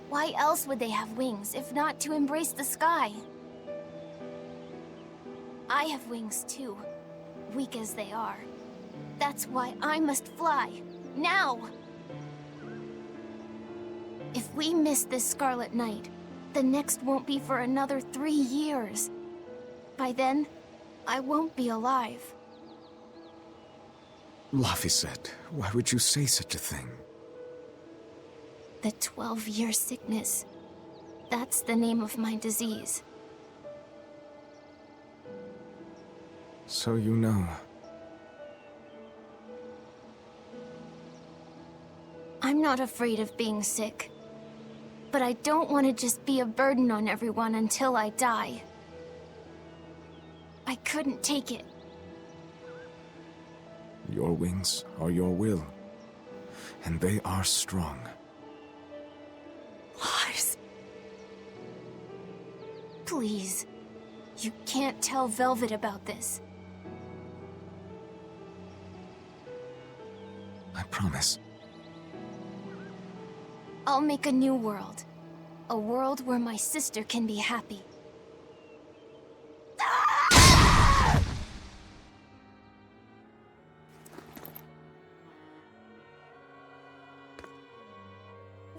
Why else would they have wings if not to embrace the sky? I have wings too, weak as they are. That's why I must fly, now! If we miss this Scarlet Night, the next won't be for another 3 years. By then, I won't be alive. Laphicet, why would you say such a thing? The 12-year sickness. That's the name of my disease. So you know. I'm not afraid of being sick. But I don't want to just be a burden on everyone until I die. I couldn't take it. Your wings are your will, and they are strong. Lars. Please. You can't tell Velvet about this. I promise. I'll make a new world. A world where my sister can be happy.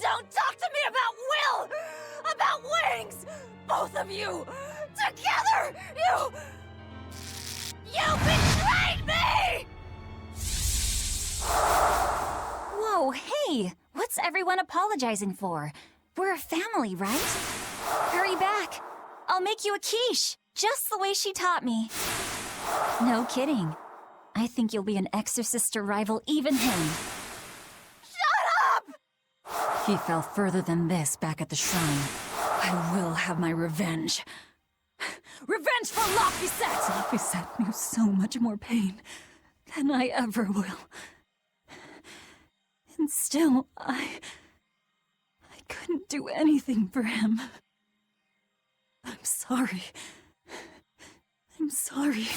Don't talk to me about will! About wings! Both of you! Together! You betrayed me! Whoa, hey! What's everyone apologizing for? We're a family, right? Hurry back. I'll make you a quiche, just the way she taught me. No kidding. I think you'll be an exorcist to rival even him. Shut up! He fell further than this back at the shrine. I will have my revenge. Revenge for Laphicet! Laphicet knew so much more pain than I ever will. And still, I couldn't do anything for him. I'm sorry. I'm sorry.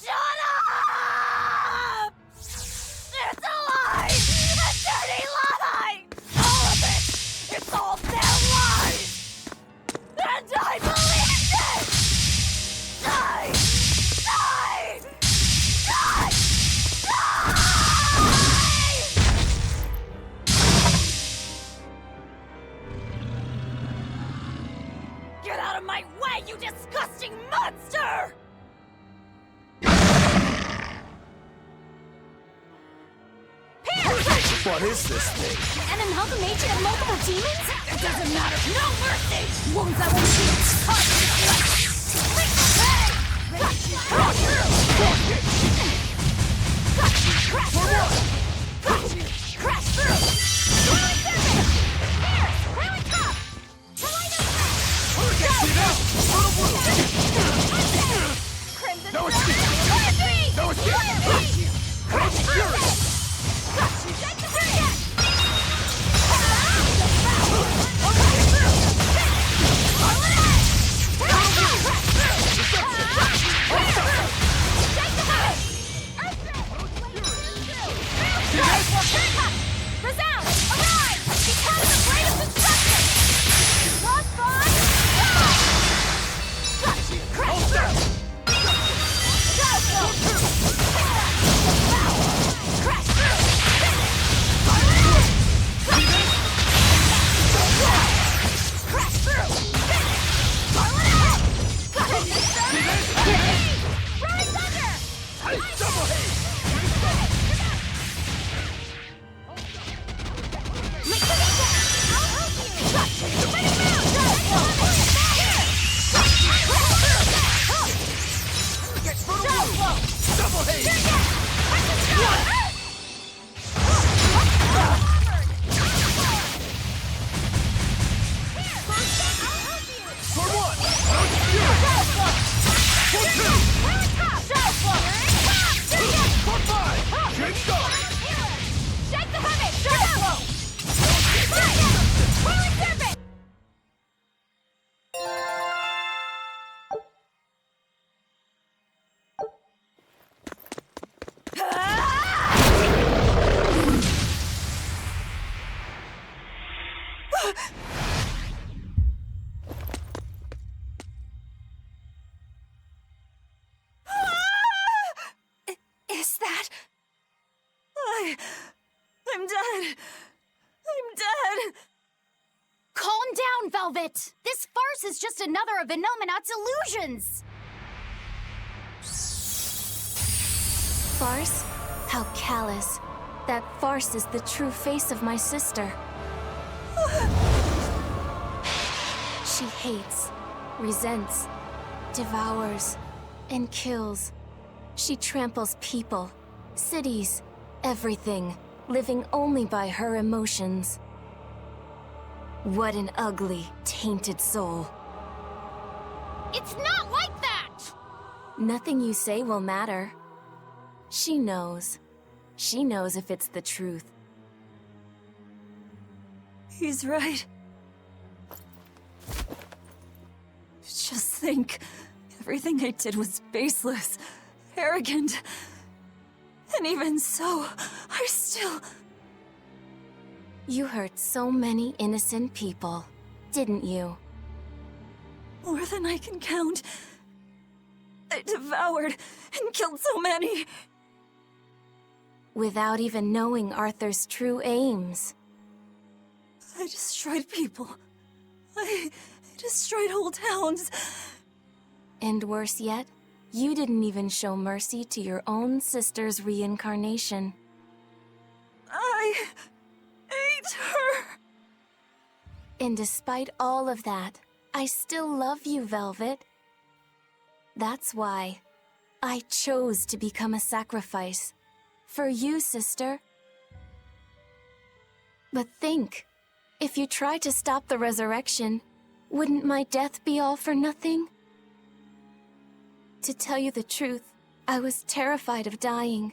Shut up! It's a lie! A dirty lie! All of it! It's all damn lies! And I believed it! Die! Die! Die! Die! Get out of my way, you disgusting monster! What is this thing? An amalgamation of multiple demons? It doesn't matter. No mercy! Wounds that won't be Crash through! Here! Really tough! Crimson No escape! No escape! Crash Fury! Resound! Arise! Become the blade of destruction! Lost bond! Crash through! Crash through! Crash through! Rise under! Double hit! Double hit! For one! For two! For five! Drink dog! Shake the hermit! Shadow! Whirling serpent! Is that... I'm dead. I'm dead. Calm down, Velvet! This farce is just another of Inominat's illusions! Farce? How callous. That farce is the true face of my sister. She hates, resents, devours, and kills. She tramples people, cities, everything, living only by her emotions. What an ugly, tainted soul. It's not like that! Nothing you say will matter. She knows. She knows if it's the truth. He's right. Just think. Everything I did was baseless, arrogant. And even so, I still... You hurt so many innocent people, didn't you? More than I can count. I devoured and killed so many. Without even knowing Arthur's true aims. I destroyed people. I destroyed whole towns. And worse yet, you didn't even show mercy to your own sister's reincarnation. I ate her. And despite all of that, I still love you, Velvet. That's why I chose to become a sacrifice. For you, sister. But think, if you try to stop the resurrection, wouldn't my death be all for nothing? To tell you the truth, I was terrified of dying.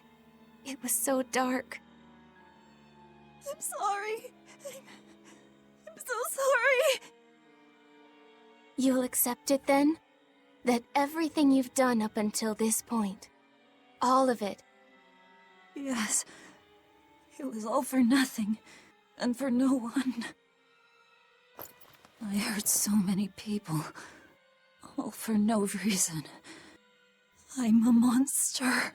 It was so dark. I'm sorry. I'm so sorry. You'll accept it then? That everything you've done up until this point, all of it. Yes. It was all for nothing, and for no one. I hurt so many people, all for no reason. I'm a monster.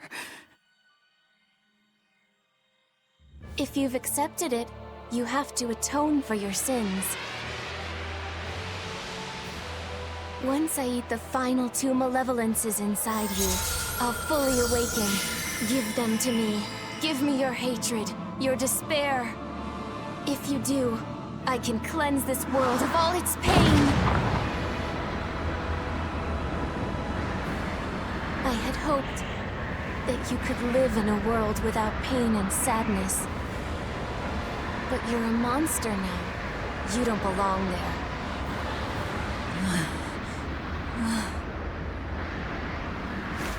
If you've accepted it, you have to atone for your sins. Once I eat the final 2 malevolences inside you, I'll fully awaken. Give them to me. Give me your hatred, your despair. If you do, I can cleanse this world of all its pain. I had hoped that you could live in a world without pain and sadness. But you're a monster now. You don't belong there.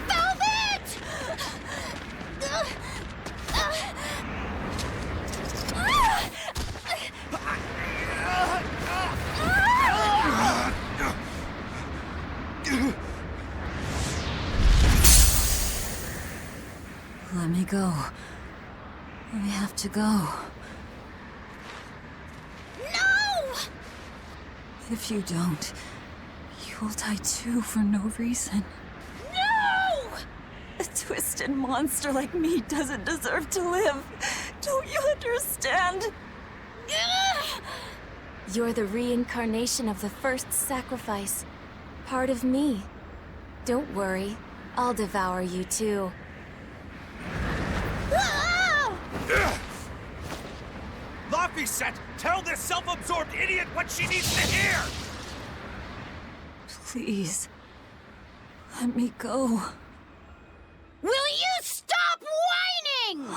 Velvet! Let me go. I have to go. No! If you don't, you'll die too for no reason. No! A twisted monster like me doesn't deserve to live. Don't you understand? You're the reincarnation of the first sacrifice. Part of me. Don't worry. I'll devour you too. Laphicet, tell this self-absorbed idiot what she needs to hear! Please. Let me go. Will you stop whining?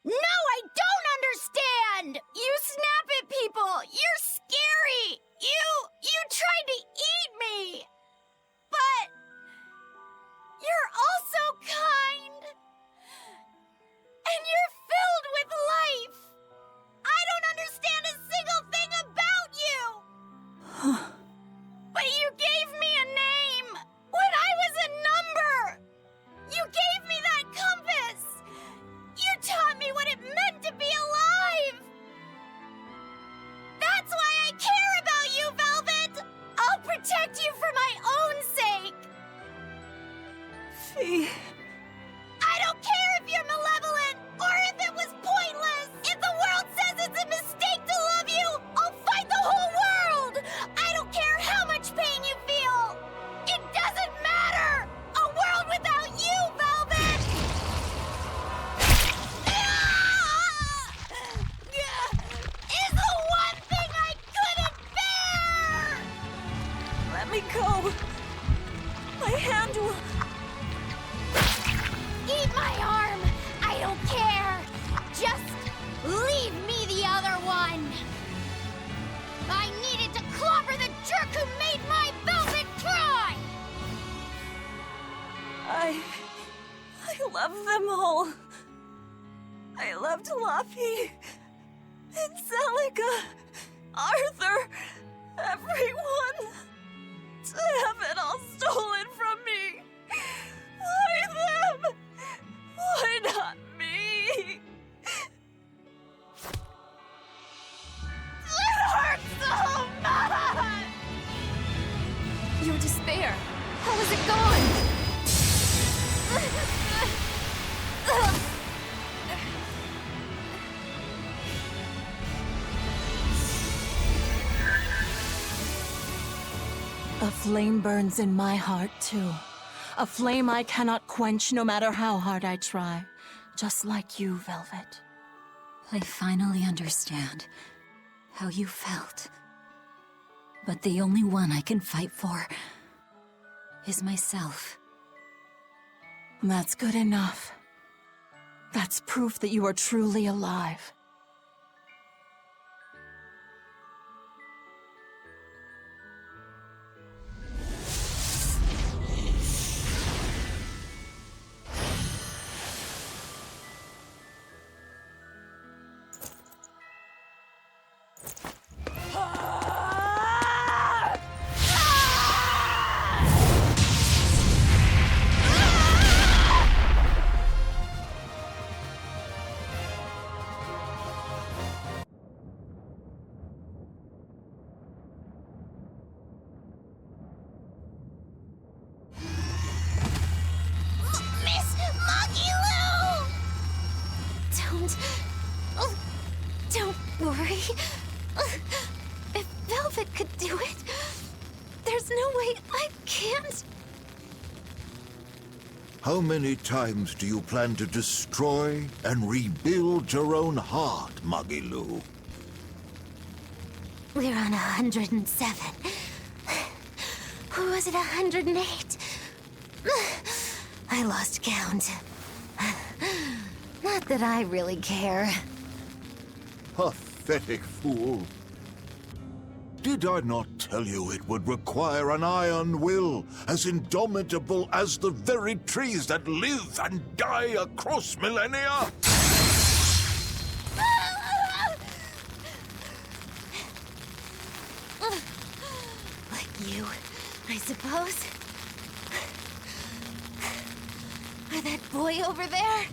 No, I don't understand! You snap at people! You're scary! You tried to eat me! But you're also kind! And you're filled with life! I don't understand a single thing about you! But you gave me a name! When I was a number! You gave me that compass! You taught me what it meant to be alive! That's why I care about you, Velvet! I'll protect you for my own sake! Fee. I don't care if you're malevolent, or if it was pointless! If the world says it's a mistake to love you, I'll fight the whole world! I don't care how much pain you feel! It doesn't matter! A world without you, Velvet! Is the one thing I couldn't bear! Let me go. My hand will... Eat my arm! I don't care! Just leave me the other one! I needed to clobber the jerk who made my velvet cry! I love them all. I loved Laffy and Celica, Arthur, everyone. To have it all stolen from me. Why them? Why not me? It hurts so much! Your despair. How is it gone? A flame burns in my heart, too. A flame I cannot quench no matter how hard I try. Just like you, Velvet. I finally understand how you felt. But the only one I can fight for is myself. That's good enough. That's proof that you are truly alive. If Velvet could do it, there's no way I can't. How many times do you plan to destroy and rebuild your own heart, Magilu? We're on 107. Or was it 108? I lost count. Not that I really care. Pathetic fool. Did I not tell you it would require an iron will, as indomitable as the very trees that live and die across millennia? Like you, I suppose. Or that boy over there.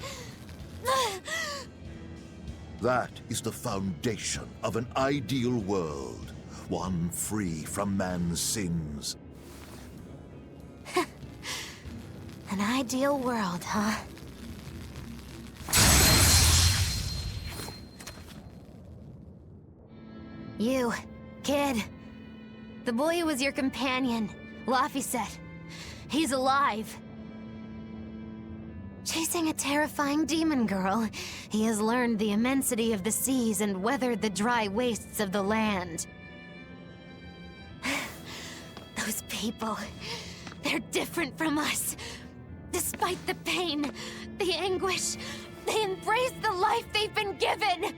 That is the foundation of an ideal world. One free from man's sins. An ideal world, huh? You, kid. The boy who was your companion, Laffy said. He's alive. Chasing a terrifying demon girl, he has learned the immensity of the seas and weathered the dry wastes of the land. Those people, they're different from us. Despite the pain, the anguish, they embrace the life they've been given.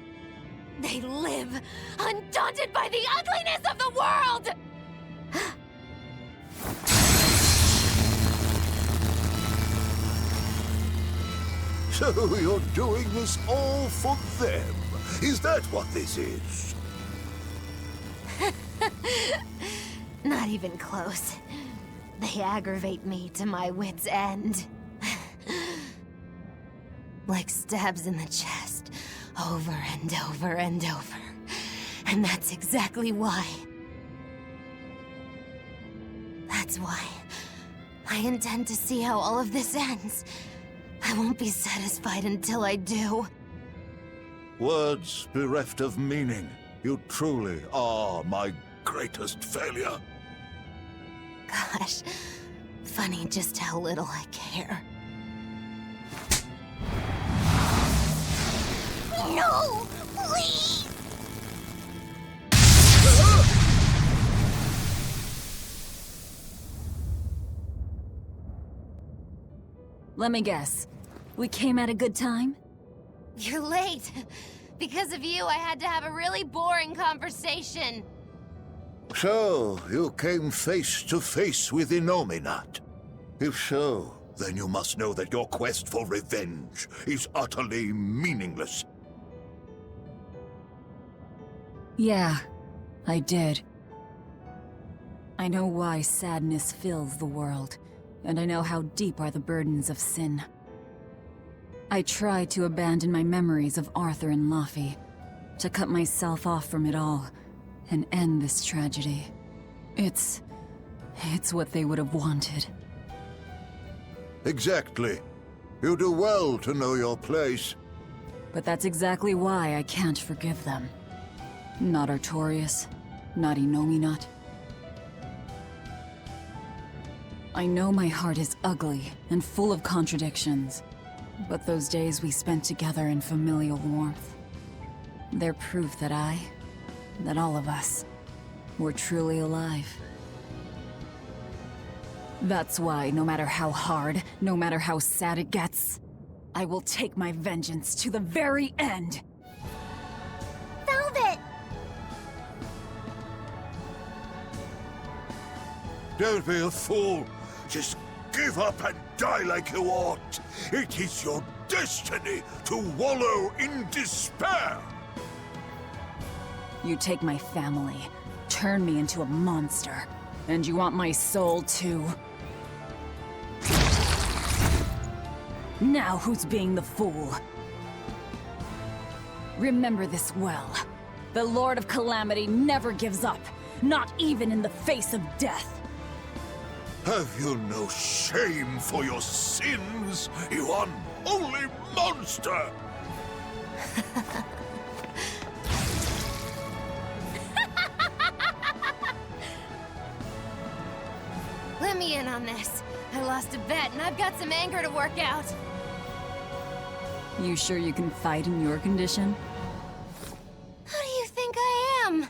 They live, undaunted by the ugliness of the world! So you're doing this all for them? Is that what this is? Not even close. They aggravate me to my wit's end. Like stabs in the chest, over and over and over. And that's exactly why. That's why I intend to see how all of this ends. I won't be satisfied until I do. Words bereft of meaning. You truly are my greatest failure. Gosh, funny just how little I care. No! Please! Let me guess. We came at a good time? You're late. Because of you, I had to have a really boring conversation. So, you came face to face with Innominat. If so, then you must know that your quest for revenge is utterly meaningless. Yeah, I did. I know why sadness fills the world, and I know how deep are the burdens of sin. I tried to abandon my memories of Arthur and Laffy, to cut myself off from it all, and end this tragedy. It's what they would have wanted. Exactly. You do well to know your place. But that's exactly why I can't forgive them. Not Artorias, not Innominat. I know my heart is ugly and full of contradictions, but those days we spent together in familial warmth, they're proof that all of us, were truly alive. That's why, no matter how hard, no matter how sad it gets, I will take my vengeance to the very end! Velvet! Don't be a fool. Just give up and die like you ought. It is your destiny to wallow in despair. You take my family, turn me into a monster, and you want my soul too? Now who's being the fool? Remember this well. The Lord of Calamity never gives up, not even in the face of death. Have you no shame for your sins, you unholy monster? Let me in on this. I lost a bet, and I've got some anger to work out. You sure you can fight in your condition? Who do you think I am?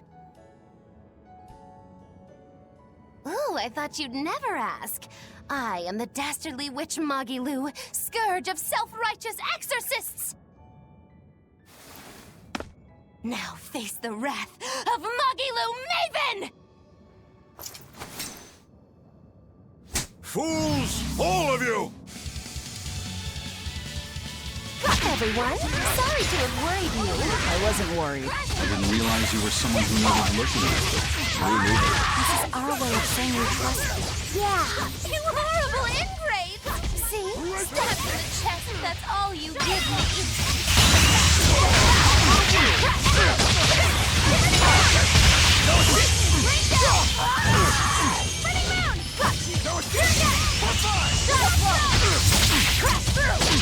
Ooh, I thought you'd never ask. I am the dastardly witch Magilu, scourge of self-righteous exorcists! Now face the wrath of Magilu Maven! Fools, all of you! Everyone, sorry to have worried you. I wasn't worried. I didn't realize you were someone who needed looking after. Me neither. This is our way of saying we trust you. Yeah. You horrible ingrates! See? Stab to the chest, that's all you give me. Running round! Crash through!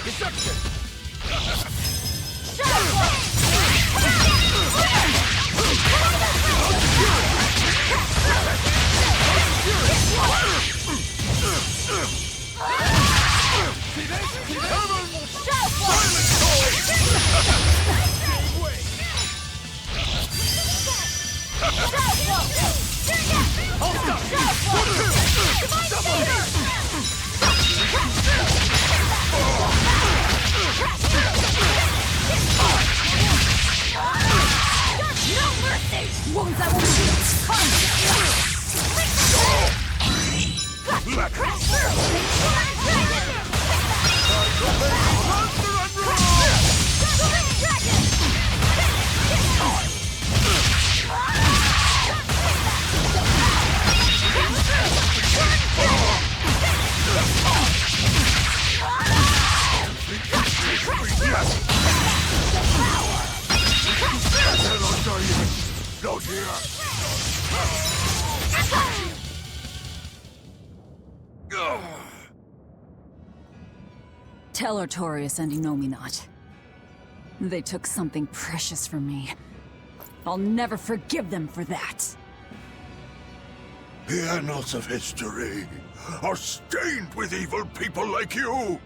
Deception! Wounds I won't shoot! Crash Tell Artorius and Inominat. They took something precious from me. I'll never forgive them for that. The annals of history are stained with evil people like you.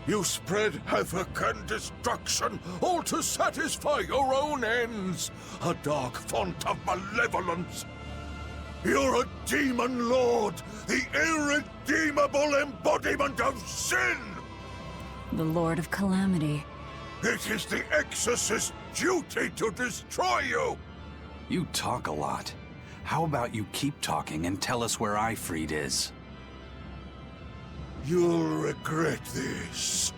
You spread havoc and destruction, all to satisfy your own ends. A dark font of malevolence. You're a demon lord, the irredeemable embodiment of sin! The Lord of Calamity. It is the Exorcist's duty to destroy you! You talk a lot. How about you keep talking and tell us where Ifried is? You'll regret this.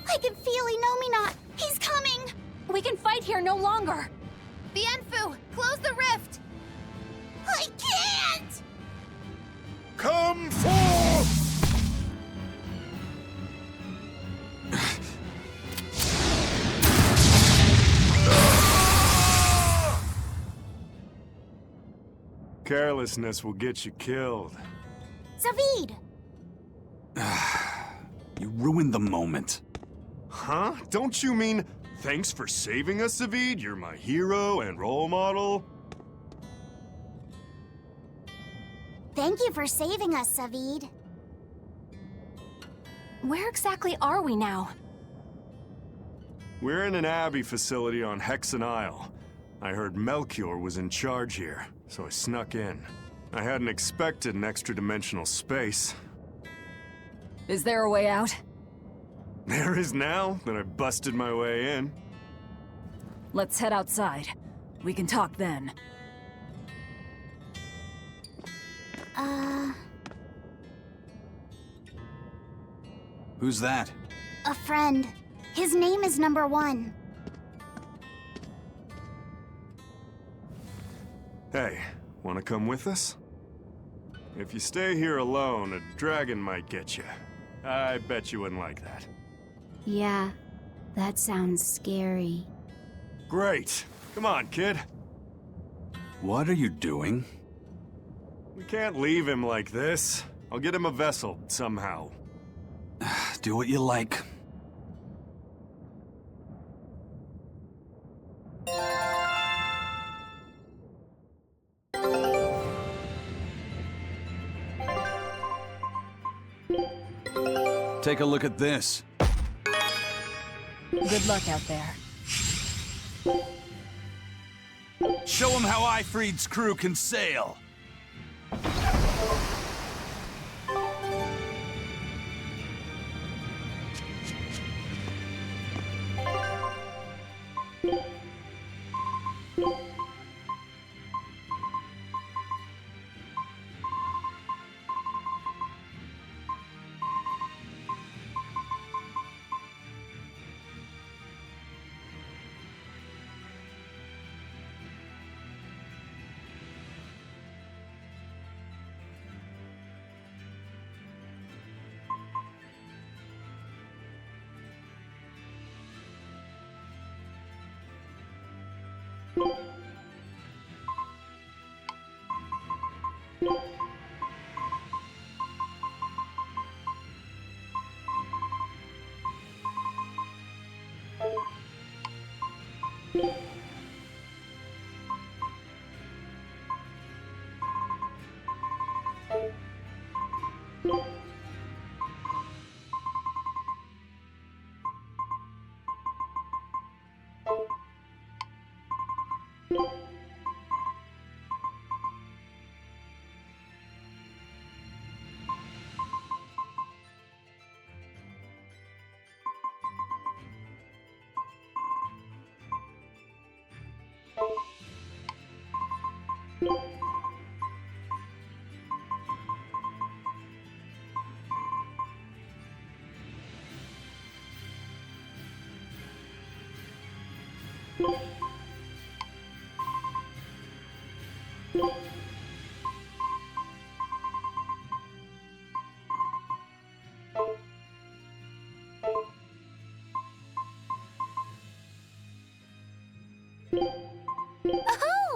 I can feel Inominat. He's coming. We can fight here no longer. Bienfu, close the rift! I can't! Come forth! Carelessness will get you killed. Zavid! You ruined the moment. Huh? Don't you mean, thanks for saving us, Zavid? You're my hero and role model? Thank you for saving us, Zavid. Where exactly are we now? We're in an Abbey facility on Hexen Isle. I heard Melchior was in charge here, so I snuck in. I hadn't expected an extra-dimensional space. Is there a way out? There is now that I busted my way in. Let's head outside. We can talk then. Who's that? A friend. His name is Number 1. Hey, wanna come with us? If you stay here alone, a dragon might get you. I bet you wouldn't like that. Yeah, that sounds scary. Great. Come on, kid. What are you doing? We can't leave him like this. I'll get him a vessel, somehow. Do what you like. Take a look at this. Good luck out there. Show him how Ifreed's crew can sail.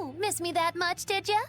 Oh, miss me that much, did ya?